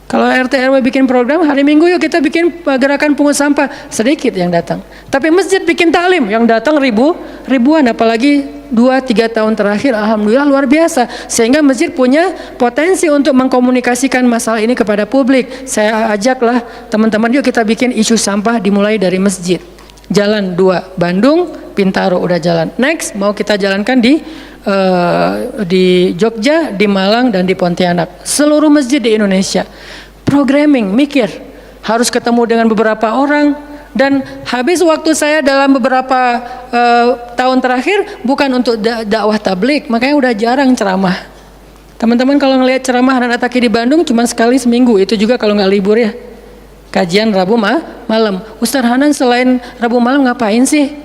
Kalau RT RW bikin program, hari Minggu yuk kita bikin gerakan pungut sampah, sedikit yang datang. Tapi masjid bikin taklim, yang datang ribuan, apalagi 2-3 tahun terakhir, alhamdulillah luar biasa. Sehingga masjid punya potensi untuk mengkomunikasikan masalah ini kepada publik. Saya ajaklah teman-teman, yuk kita bikin isu sampah dimulai dari masjid. Jalan 2, Bandung, Bintaro udah jalan. Next mau kita jalankan di Jogja, di Malang, dan di Pontianak. Seluruh masjid di Indonesia. Programming, mikir, harus ketemu dengan beberapa orang. Dan habis waktu saya dalam beberapa tahun terakhir bukan untuk dakwah tablik, makanya udah jarang ceramah. Teman-teman kalau ngelihat ceramah anak Taki di Bandung cuma sekali seminggu, itu juga kalau nggak libur ya. Kajian Rabu malam. Ustaz Hanan selain Rabu malam ngapain sih?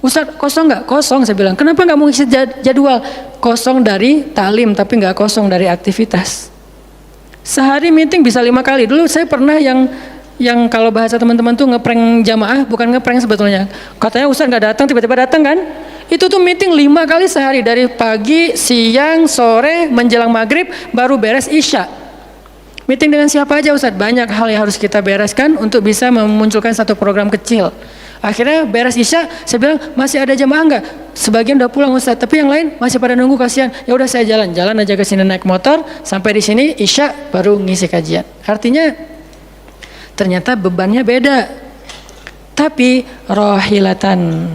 Ustaz kosong nggak? Kosong, saya bilang. Kenapa nggak mau ngisi jadwal? Kosong dari taklim tapi nggak kosong dari aktivitas. Sehari meeting bisa 5 kali. Dulu saya pernah yang kalau bahasa teman-teman tuh ngeprank jamaah, bukan ngeprank sebetulnya. Katanya Ustaz nggak datang, tiba-tiba datang kan? Itu tuh meeting 5 kali sehari, dari pagi, siang, sore, menjelang maghrib, baru beres isya. Meeting dengan siapa aja Ustaz? Banyak hal yang harus kita bereskan untuk bisa memunculkan satu program kecil. Akhirnya beres isya, saya bilang masih ada jamaah enggak? Sebagian udah pulang Ustaz, tapi yang lain masih pada nunggu, kasihan. Ya udah saya jalan aja ke sini naik motor, sampai di sini isya baru ngisi kajian. Artinya ternyata bebannya beda. Tapi rohilatan,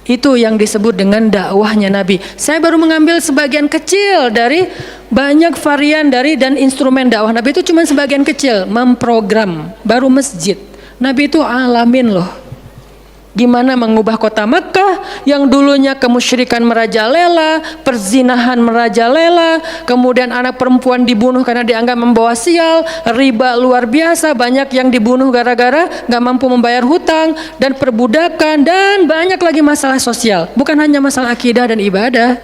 Itu yang disebut dengan dakwahnya Nabi. Saya baru mengambil sebagian kecil dari banyak varian dari dan instrumen dakwah Nabi, itu cuma sebagian kecil. Memprogram, baru masjid. Nabi itu alamin loh. Gimana mengubah kota Mekah yang dulunya kemusyrikan merajalela, perzinahan merajalela, kemudian anak perempuan dibunuh karena dianggap membawa sial, riba luar biasa, banyak yang dibunuh gara-gara gak mampu membayar hutang, dan perbudakan, dan banyak lagi masalah sosial. Bukan hanya masalah akidah dan ibadah.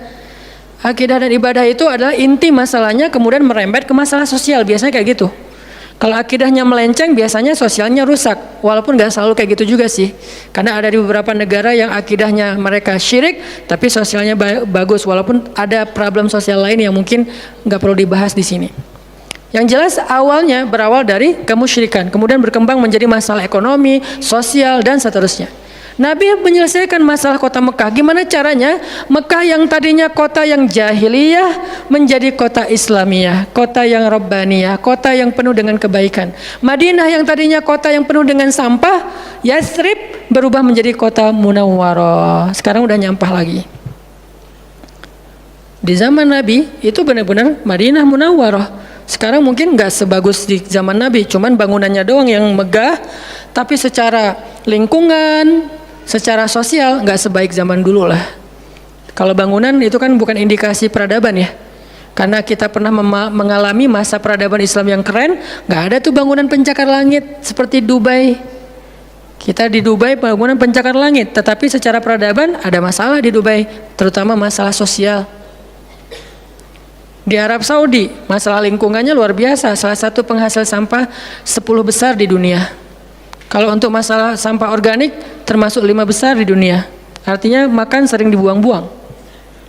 Akidah dan ibadah itu adalah inti masalahnya, kemudian merembet ke masalah sosial, biasanya kayak gitu. Kalau akidahnya melenceng, biasanya sosialnya rusak. Walaupun gak selalu kayak gitu juga sih. Karena ada di beberapa negara yang akidahnya mereka syirik, tapi sosialnya bagus. Walaupun ada problem sosial lain yang mungkin gak perlu dibahas di sini. Yang jelas awalnya berawal dari kemusyrikan, kemudian berkembang menjadi masalah ekonomi, sosial, dan seterusnya. Nabi menyelesaikan masalah kota Mekah. Gimana caranya? Mekah yang tadinya kota yang jahiliyah menjadi kota Islamiyah, kota yang Rabbaniyah, kota yang penuh dengan kebaikan. Madinah yang tadinya kota yang penuh dengan sampah, Yathrib berubah menjadi kota Munawwarah. Sekarang udah nyampah lagi. Di zaman Nabi itu benar-benar Madinah Munawwarah. Sekarang mungkin nggak sebagus di zaman Nabi, cuman bangunannya doang yang megah, tapi secara lingkungan, secara sosial nggak sebaik zaman dulu lah. Kalau bangunan itu kan bukan indikasi peradaban ya. Karena kita pernah mengalami masa peradaban Islam yang keren, nggak ada tuh bangunan pencakar langit seperti Dubai. Kita di Dubai bangunan pencakar langit, tetapi secara peradaban ada masalah di Dubai, terutama masalah sosial. Di Arab Saudi masalah lingkungannya luar biasa, salah satu penghasil sampah 10 besar di dunia. Kalau untuk masalah sampah organik termasuk 5 besar di dunia. Artinya makan sering dibuang-buang.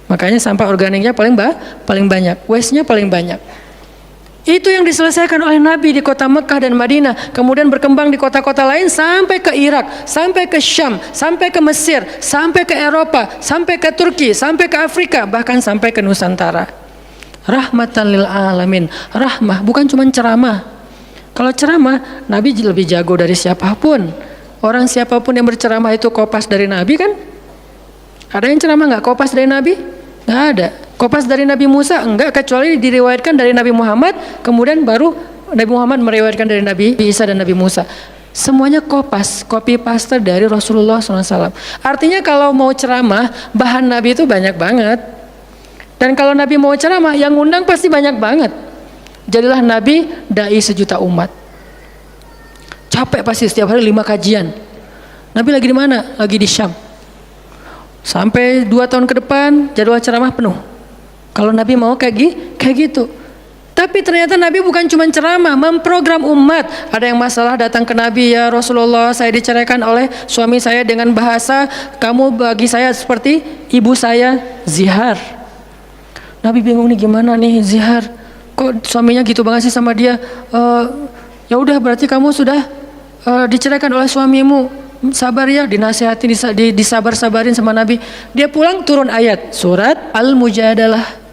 Makanya sampah organiknya paling banyak, waste-nya paling banyak. Itu yang diselesaikan oleh Nabi di kota Mekah dan Madinah, kemudian berkembang di kota-kota lain sampai ke Irak, sampai ke Syam, sampai ke Mesir, sampai ke Eropa, sampai ke Turki, sampai ke Afrika, bahkan sampai ke Nusantara. Rahmatan lil alamin. Rahmah, bukan cuma ceramah. Kalau ceramah, Nabi lebih jago dari siapapun. Orang siapapun yang berceramah itu kopas dari Nabi kan? Ada yang ceramah nggak kopas dari Nabi? Nggak ada. Kopas dari Nabi Musa? Enggak, kecuali diriwayatkan dari Nabi Muhammad, kemudian baru Nabi Muhammad meriwayatkan dari Nabi Isa dan Nabi Musa. Semuanya kopas, copy paste dari Rasulullah SAW. Artinya kalau mau ceramah, bahan Nabi itu banyak banget. Dan kalau Nabi mau ceramah, yang undang pasti banyak banget. Jadilah Nabi dai sejuta umat. Capek pasti setiap hari 5 kajian. Nabi lagi di mana? Lagi di Syam. Sampai 2 tahun ke depan jadwal ceramah penuh. Kalau Nabi mau kayak gitu. Tapi ternyata Nabi bukan cuma ceramah, memprogram umat. Ada yang masalah datang ke Nabi, ya Rasulullah, saya diceraikan oleh suami saya dengan bahasa kamu bagi saya seperti ibu saya, zihar. Nabi bingung nih, gimana nih zihar? Kok suaminya gitu banget sih sama dia? Ya udah, berarti kamu sudah diceraikan oleh suamimu. Sabar ya, dinasihati, disabar-sabarin sama Nabi. Dia pulang turun ayat surat Al-Mujadalah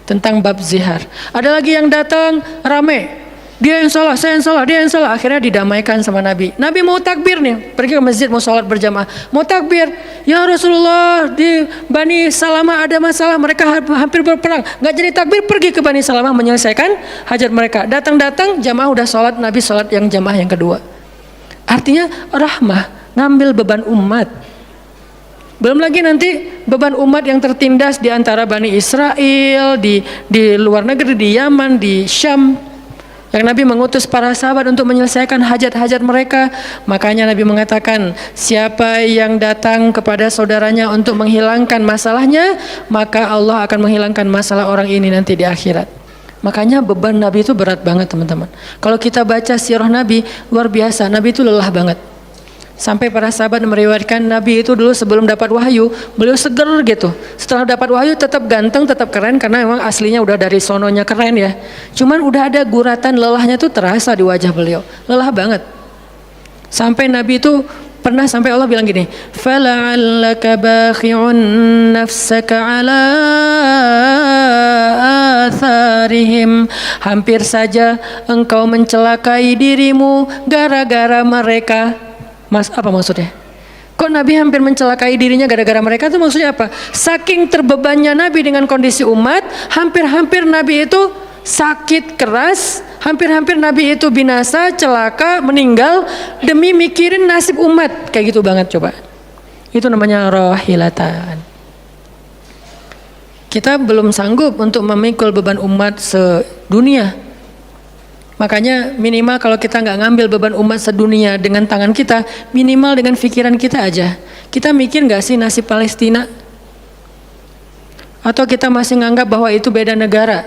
tentang bab zihar. Ada lagi yang datang rame, dia yang salah, saya yang salah, dia yang salah. Akhirnya didamaikan sama Nabi. Nabi mau takbir nih, pergi ke masjid mau sholat berjamaah, mau takbir. Ya Rasulullah, di Bani Salamah ada masalah, mereka hampir berperang, nggak jadi takbir, pergi ke Bani Salamah menyelesaikan hajat mereka. Datang-datang jamaah udah sholat, Nabi sholat yang jamaah yang kedua. Artinya rahmah, ngambil beban umat. Belum lagi nanti beban umat yang tertindas di antara Bani Israel, di luar negeri, di Yaman, di Syam, yang Nabi mengutus para sahabat untuk menyelesaikan hajat-hajat mereka. Makanya Nabi mengatakan, siapa yang datang kepada saudaranya untuk menghilangkan masalahnya, maka Allah akan menghilangkan masalah orang ini nanti di akhirat. Makanya beban Nabi itu berat banget teman-teman. Kalau kita baca sirah Nabi, luar biasa. Nabi itu lelah banget. Sampai para sahabat meriwayatkan Nabi itu dulu sebelum dapat wahyu, beliau seger gitu. Setelah dapat wahyu tetap ganteng, tetap keren, karena memang aslinya udah dari sononya keren ya. Cuman udah ada guratan lelahnya tuh terasa di wajah beliau. Lelah banget. Sampai Nabi itu pernah sampai Allah bilang gini, "Fala'allaka bakhi'un nafsaka 'ala atharihim." Hampir saja engkau mencelakai dirimu gara-gara mereka. Apa maksudnya? Kok Nabi hampir mencelakai dirinya gara-gara mereka? Itu maksudnya apa? Saking terbebannya Nabi dengan kondisi umat, hampir-hampir Nabi itu sakit keras, hampir-hampir Nabi itu binasa, celaka, meninggal demi mikirin nasib umat. Kayak gitu banget coba. Itu namanya rohilatan. Kita belum sanggup untuk memikul beban umat sedunia. Makanya minimal kalau kita nggak ngambil beban umat sedunia dengan tangan kita, minimal dengan pikiran kita aja. Kita mikir nggak sih nasib Palestina? Atau kita masih nganggap bahwa itu beda negara?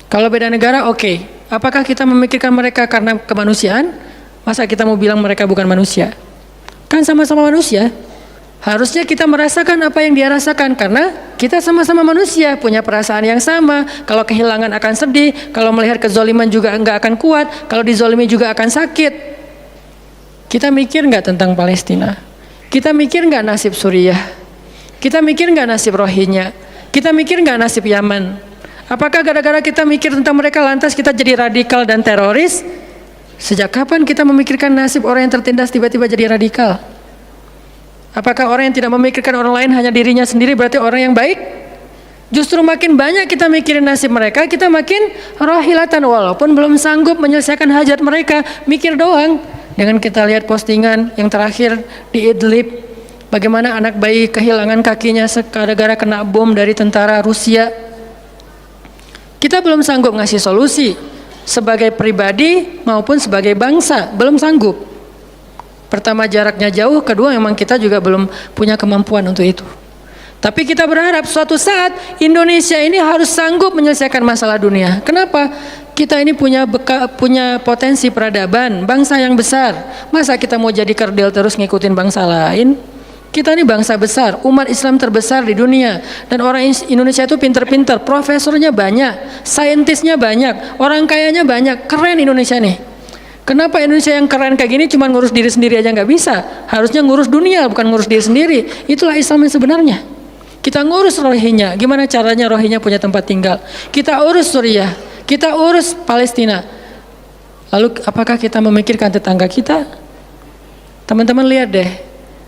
Kalau beda negara oke. Apakah kita memikirkan mereka karena kemanusiaan? Masa kita mau bilang mereka bukan manusia? Kan sama-sama manusia. Harusnya kita merasakan apa yang dia rasakan karena kita sama-sama manusia, punya perasaan yang sama. Kalau kehilangan akan sedih, kalau melihat kezoliman juga enggak akan kuat, kalau dizolimi juga akan sakit. Kita mikir enggak tentang Palestina? Kita mikir enggak nasib Suriah? Kita mikir enggak nasib Rohingya? Kita mikir enggak nasib Yaman? Apakah gara-gara kita mikir tentang mereka lantas kita jadi radikal dan teroris? Sejak kapan kita memikirkan nasib orang yang tertindas tiba-tiba jadi radikal? Apakah orang yang tidak memikirkan orang lain hanya dirinya sendiri berarti orang yang baik? Justru makin banyak kita mikirin nasib mereka, kita makin rohilatan walaupun belum sanggup menyelesaikan hajat mereka, mikir doang. Dengan kita lihat postingan yang terakhir di Idlib, bagaimana anak bayi kehilangan kakinya gara-gara kena bom dari tentara Rusia. Kita belum sanggup ngasih solusi sebagai pribadi maupun sebagai bangsa, belum sanggup. Pertama jaraknya jauh, kedua memang kita juga belum punya kemampuan untuk itu. Tapi kita berharap suatu saat Indonesia ini harus sanggup menyelesaikan masalah dunia. Kenapa? Kita ini punya potensi peradaban, bangsa yang besar. Masa kita mau jadi kerdil terus ngikutin bangsa lain? Kita ini bangsa besar, umat Islam terbesar di dunia. Dan orang Indonesia itu pinter-pinter, profesornya banyak, saintisnya banyak, orang kayanya banyak, keren Indonesia nih. Kenapa Indonesia yang keren kayak gini cuma ngurus diri sendiri aja nggak bisa? Harusnya ngurus dunia, bukan ngurus diri sendiri. Itulah Islam yang sebenarnya. Kita ngurus Rohingya, gimana caranya Rohingya punya tempat tinggal? Kita urus Suriah, kita urus Palestina. Lalu apakah kita memikirkan tetangga kita? Teman-teman lihat deh,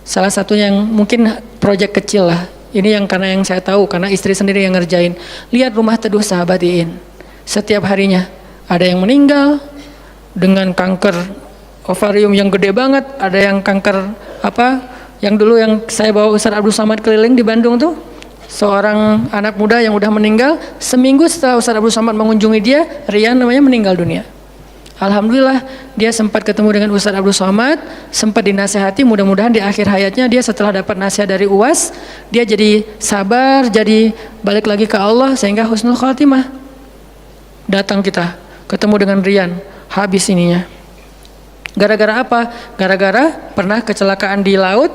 salah satu yang mungkin proyek kecil lah. Ini yang karena yang saya tahu, karena istri sendiri yang ngerjain. Lihat rumah teduh Sahabat Iin. Setiap harinya ada yang meninggal dengan kanker ovarium yang gede banget, ada yang kanker yang dulu yang saya bawa Ustaz Abdul Somad keliling di Bandung tuh, seorang anak muda yang udah meninggal, seminggu setelah Ustaz Abdul Somad mengunjungi dia, Rian namanya, meninggal dunia. Alhamdulillah dia sempat ketemu dengan Ustaz Abdul Somad, sempat dinasehati, mudah-mudahan di akhir hayatnya dia setelah dapat nasihat dari UAS, dia jadi sabar, jadi balik lagi ke Allah sehingga husnul khotimah. Datang kita ketemu dengan Rian, habis ininya. Gara-gara apa? Gara-gara pernah kecelakaan di laut,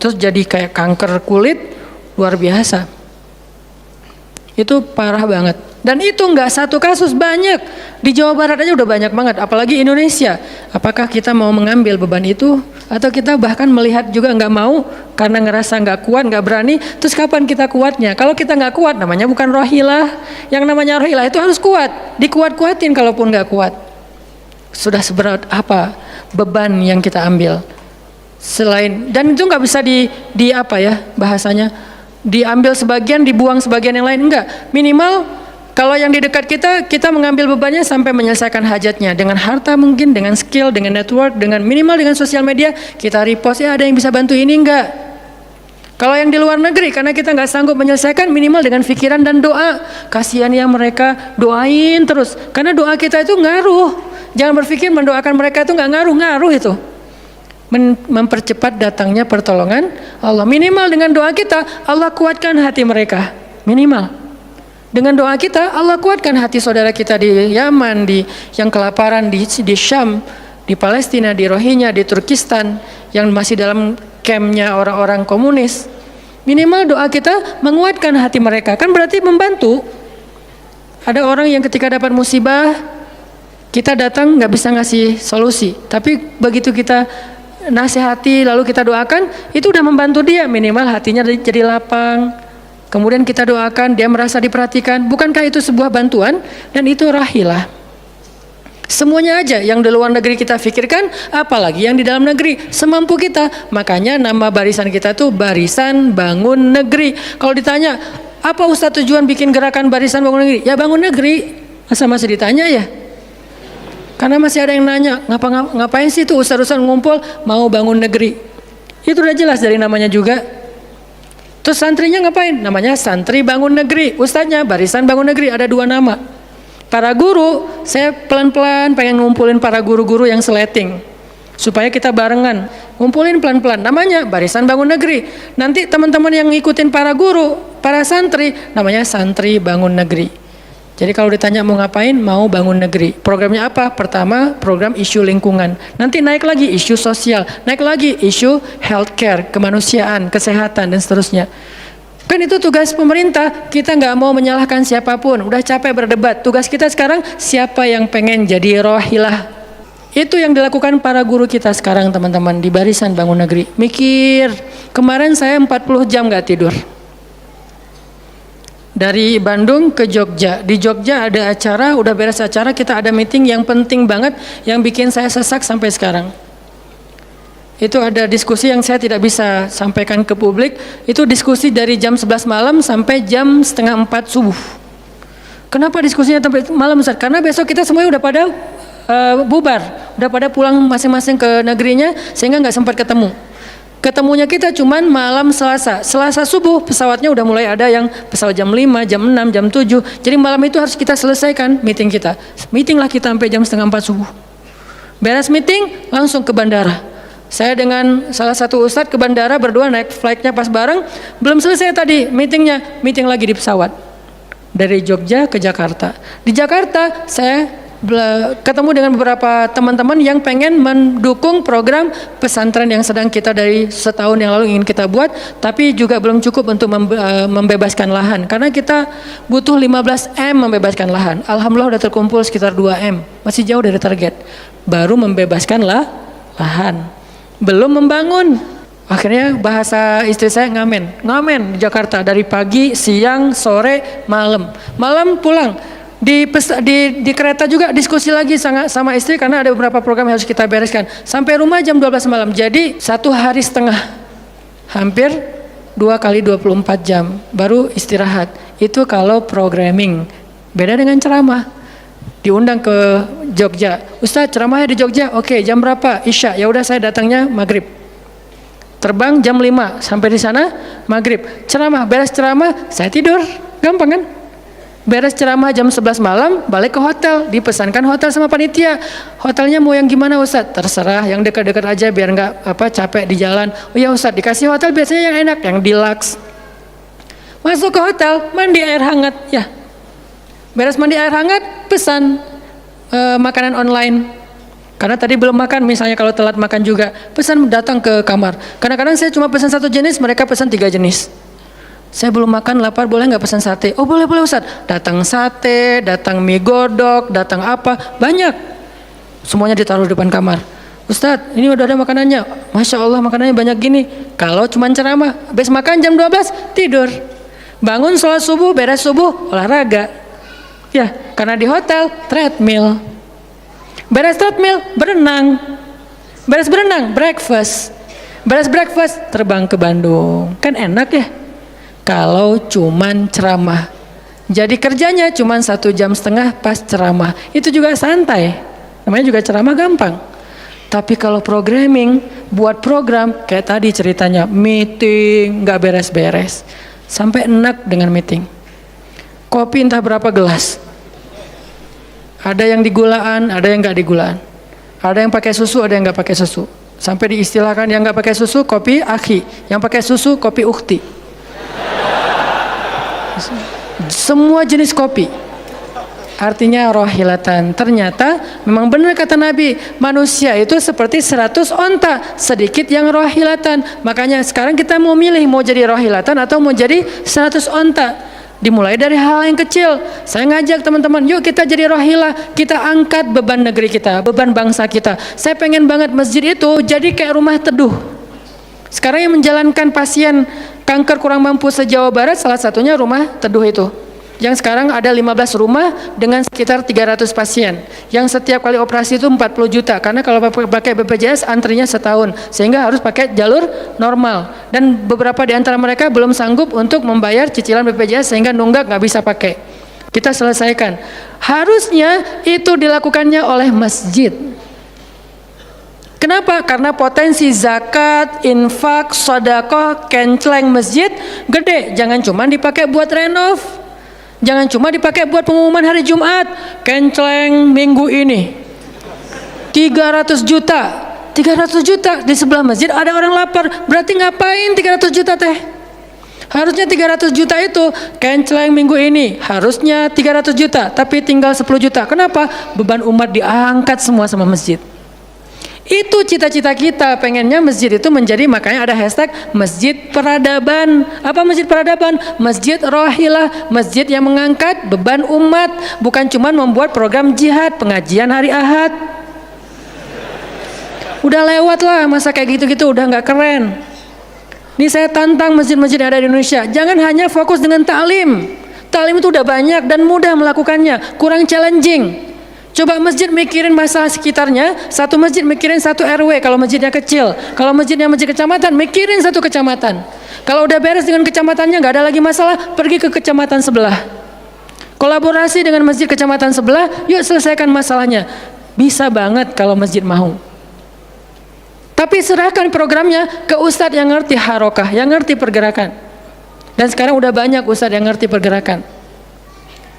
terus jadi kayak kanker kulit, luar biasa. Itu parah banget. Dan itu nggak satu kasus, banyak. Di Jawa Barat aja udah banyak banget, apalagi Indonesia. Apakah kita mau mengambil beban itu? Atau kita bahkan melihat juga nggak mau, karena ngerasa nggak kuat, nggak berani. Terus kapan kita kuatnya? Kalau kita nggak kuat, namanya bukan rohilah. Yang namanya rohilah itu harus kuat. Dikuat-kuatin kalaupun nggak kuat. Sudah seberat apa beban yang kita ambil selain, dan itu nggak bisa di apa ya bahasanya, diambil sebagian dibuang sebagian yang lain, enggak. Minimal kalau yang di dekat kita mengambil bebannya sampai menyelesaikan hajatnya dengan harta, mungkin dengan skill, dengan network, dengan minimal dengan sosial media kita repost, ya ada yang bisa bantu ini enggak. Kalau yang di luar negeri karena kita nggak sanggup menyelesaikan, minimal dengan pikiran dan doa. Kasihan ya mereka, doain terus karena doa kita itu ngaruh. Jangan berpikir mendoakan mereka itu nggak ngaruh itu. Mempercepat datangnya pertolongan Allah. Minimal dengan doa kita Allah kuatkan hati mereka. Minimal dengan doa kita Allah kuatkan hati saudara kita di Yaman, di yang kelaparan di Syam, di Palestina, di Rohingya, di Turkistan yang masih dalam campnya orang-orang komunis. Minimal doa kita menguatkan hati mereka, kan berarti membantu. Ada orang yang ketika dapat musibah kita datang nggak bisa ngasih solusi, tapi begitu kita nasihati lalu kita doakan, itu udah membantu dia, minimal hatinya jadi lapang. Kemudian kita doakan, dia merasa diperhatikan. Bukankah itu sebuah bantuan? Dan itu rahilah. Semuanya aja yang di luar negeri kita pikirkan, apalagi yang di dalam negeri, semampu kita. Makanya nama barisan kita tuh Barisan Bangun Negeri. Kalau ditanya, apa Ustadz tujuan bikin gerakan Barisan Bangun Negeri? Ya bangun negeri. Masa masih ditanya ya? Karena masih ada yang nanya, ngapain sih tuh ustadz-ustadz ngumpul mau bangun negeri? Itu udah jelas dari namanya juga. Terus santrinya ngapain? Namanya Santri Bangun Negeri. Ustadznya Barisan Bangun Negeri, ada 2 nama. Para guru, saya pelan-pelan pengen ngumpulin para guru-guru yang seleting supaya kita barengan, ngumpulin pelan-pelan. Namanya Barisan Bangun Negeri. Nanti teman-teman yang ngikutin para guru, para santri, namanya Santri Bangun Negeri. Jadi kalau ditanya mau ngapain, mau bangun negeri. Programnya apa? Pertama, program isu lingkungan. Nanti naik lagi isu sosial, naik lagi isu healthcare, kemanusiaan, kesehatan dan seterusnya. Kan itu tugas pemerintah, kita nggak mau menyalahkan siapapun, udah capek berdebat. Tugas kita sekarang siapa yang pengen jadi rohilah. Itu yang dilakukan para guru kita sekarang teman-teman di Barisan Bangun Negeri. Mikir, kemarin saya 40 jam nggak tidur. Dari Bandung ke Jogja. Di Jogja ada acara, udah beres acara, kita ada meeting yang penting banget yang bikin saya sesak sampai sekarang. Itu ada diskusi yang saya tidak bisa sampaikan ke publik. Itu diskusi dari jam 11 malam sampai jam setengah 4 subuh. Kenapa diskusinya sampai malam Ustaz? Karena besok kita semuanya udah pada bubar, udah pada pulang masing-masing ke negerinya, sehingga nggak sempat ketemu. Ketemunya kita cuman malam Selasa. Selasa subuh pesawatnya udah mulai ada yang pesawat jam 5, jam 6, jam 7. Jadi malam itu harus kita selesaikan meeting kita. Meeting lah kita sampai jam setengah 4 subuh. Beres meeting langsung ke bandara. Saya dengan salah satu ustadz ke bandara berdua, naik flightnya pas bareng. Belum selesai tadi meetingnya, meeting lagi di pesawat. Dari Jogja ke Jakarta. Di Jakarta saya ketemu dengan beberapa teman-teman yang pengen mendukung program pesantren yang sedang kita dari setahun yang lalu ingin kita buat, tapi juga belum cukup untuk membebaskan lahan karena kita butuh 15 M membebaskan lahan. Alhamdulillah udah terkumpul sekitar 2 M, masih jauh dari target. Baru membebaskan lahan, belum membangun. Akhirnya bahasa istri saya ngamen di Jakarta dari pagi, siang, sore, malam pulang. Di kereta juga diskusi lagi sama istri karena ada beberapa program yang harus kita bereskan. Sampai rumah jam 12 malam. Jadi 1 hari setengah. Hampir 2 kali 24 jam baru istirahat. Itu kalau programming. Beda dengan ceramah. Diundang ke Jogja. Ustadz ceramahnya di Jogja. Oke, jam berapa? Isya. Ya udah saya datangnya maghrib. Terbang jam 5 sampai di sana maghrib. Ceramah, beres ceramah saya tidur. Gampang kan? Beres ceramah jam 11 malam, balik ke hotel, dipesankan hotel sama panitia. Hotelnya mau yang gimana Ustadz? Terserah, yang dekat-dekat aja biar nggak capek di jalan. Oh ya Ustadz, dikasih hotel biasanya yang enak, yang deluxe. Masuk ke hotel, mandi air hangat, ya. Beres mandi air hangat, pesan makanan online. Karena tadi belum makan, misalnya kalau telat makan juga, pesan datang ke kamar. Kadang-kadang saya cuma pesan 1 jenis, mereka pesan 3 jenis. Saya belum makan, lapar, boleh nggak pesan sate? Oh boleh Ustadz. Datang sate, datang mie godok, datang apa, banyak. Semuanya ditaruh di depan kamar. Ustadz, ini udah ada makanannya. Masya Allah makanannya banyak gini. Kalau cuma ceramah, habis makan jam 12, tidur. Bangun sholat subuh, beres subuh, olahraga. Ya, karena di hotel, treadmill. Beres treadmill, berenang. Beres berenang, breakfast. Beres breakfast, terbang ke Bandung. Kan enak ya? Kalau cuman ceramah. Jadi kerjanya cuman 1,5 jam pas ceramah. Itu juga santai. Namanya juga ceramah gampang. Tapi kalau programming, buat program kayak tadi ceritanya, meeting nggak beres-beres. Sampai enak dengan meeting. Kopi entah berapa gelas. Ada yang digulaan, ada yang nggak digulaan. Ada yang pakai susu, ada yang nggak pakai susu. Sampai diistilahkan yang nggak pakai susu kopi akhi, yang pakai susu kopi ukhti. Semua jenis kopi. Artinya rohilatan. Ternyata memang benar kata Nabi, manusia itu seperti 100 onta, sedikit yang rohilatan. Makanya sekarang kita mau milih mau jadi rohilatan atau mau jadi 100 onta. Dimulai dari hal yang kecil. Saya ngajak teman-teman, yuk kita jadi rohilah, kita angkat beban negeri kita, beban bangsa kita. Saya pengen banget masjid itu jadi kayak rumah teduh. Sekarang yang menjalankan pasien kanker kurang mampu se-Jawa Barat, salah satunya rumah teduh itu. Yang sekarang ada 15 rumah dengan sekitar 300 pasien. Yang setiap kali operasi itu 40 juta. Karena kalau pakai BPJS antrinya setahun. Sehingga harus pakai jalur normal. Dan beberapa di antara mereka belum sanggup untuk membayar cicilan BPJS sehingga nunggak nggak bisa pakai. Kita selesaikan. Harusnya itu dilakukannya oleh masjid. Kenapa? Karena potensi zakat, infak, sedekah, kenceleng masjid gede. Jangan cuma dipakai buat renov. Jangan cuma dipakai buat pengumuman hari Jumat. Kenceleng minggu ini 300 juta. 300 juta di sebelah masjid ada orang lapar. Berarti ngapain 300 juta teh? Harusnya 300 juta itu kenceleng minggu ini. Harusnya 300 juta, tapi tinggal 10 juta. Kenapa? Beban umat diangkat semua sama masjid. Itu cita-cita kita, pengennya masjid itu menjadi, makanya ada hashtag masjid peradaban. Apa masjid peradaban? Masjid rohilah, masjid yang mengangkat beban umat, bukan cuma membuat program jihad, pengajian hari Ahad. Udah lewat lah masa kayak gitu-gitu, udah nggak keren. Ini saya tantang masjid-masjid yang ada di Indonesia, jangan hanya fokus dengan ta'lim. Ta'lim itu udah banyak dan mudah melakukannya, kurang challenging. Coba masjid mikirin masalah sekitarnya, satu masjid mikirin satu RW kalau masjidnya kecil. Kalau masjidnya masjid kecamatan, mikirin satu kecamatan. Kalau udah beres dengan kecamatannya, nggak ada lagi masalah, pergi ke kecamatan sebelah. Kolaborasi dengan masjid kecamatan sebelah, yuk selesaikan masalahnya. Bisa banget kalau masjid mau. Tapi serahkan programnya ke ustadz yang ngerti harokah, yang ngerti pergerakan. Dan sekarang udah banyak ustadz yang ngerti pergerakan.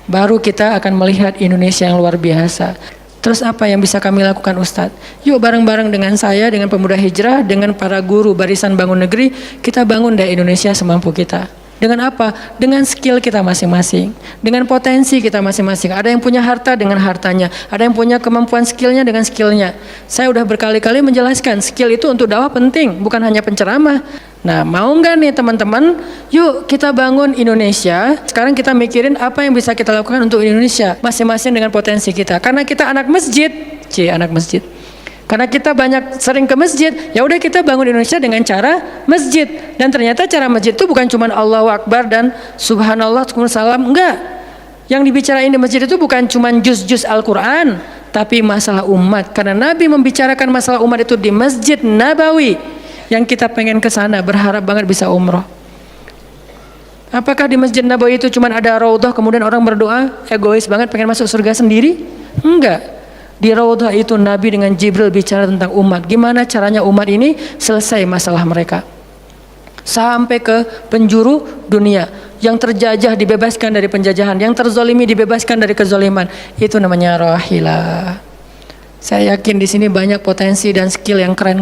Baru kita akan melihat Indonesia yang luar biasa. Terus apa yang bisa kami lakukan Ustadz? Yuk bareng-bareng dengan saya, dengan pemuda hijrah, dengan para guru barisan bangun negeri, kita bangun deh Indonesia semampu kita. Dengan apa? Dengan skill kita masing-masing, dengan potensi kita masing-masing. Ada yang punya harta dengan hartanya, ada yang punya kemampuan skillnya dengan skillnya. Saya udah berkali-kali menjelaskan, skill itu untuk dakwah penting, bukan hanya penceramah. Nah, mau nggak nih teman-teman? Yuk kita bangun Indonesia. Sekarang kita mikirin apa yang bisa kita lakukan untuk Indonesia, masing-masing dengan potensi kita. Karena kita anak masjid, anak masjid. Karena kita banyak sering ke masjid, ya udah kita bangun Indonesia dengan cara masjid. Dan ternyata cara masjid itu bukan cuma Allahu Akbar dan Subhanallah, salam, enggak. Yang dibicarain di masjid itu bukan cuma juz-juz Al-Quran, tapi masalah umat. Karena Nabi membicarakan masalah umat itu di Masjid Nabawi. Yang kita pengen ke sana, berharap banget bisa umroh. Apakah di Masjid Nabawi itu cuma ada raudhah kemudian orang berdoa egois banget pengen masuk surga sendiri? Enggak. Di raudhah itu Nabi dengan Jibril bicara tentang umat. Gimana caranya umat ini selesai masalah mereka. Sampai ke penjuru dunia. Yang terjajah dibebaskan dari penjajahan, yang terzolimi dibebaskan dari kezoliman. Itu namanya rohilah. Saya yakin di sini banyak potensi dan skill yang keren.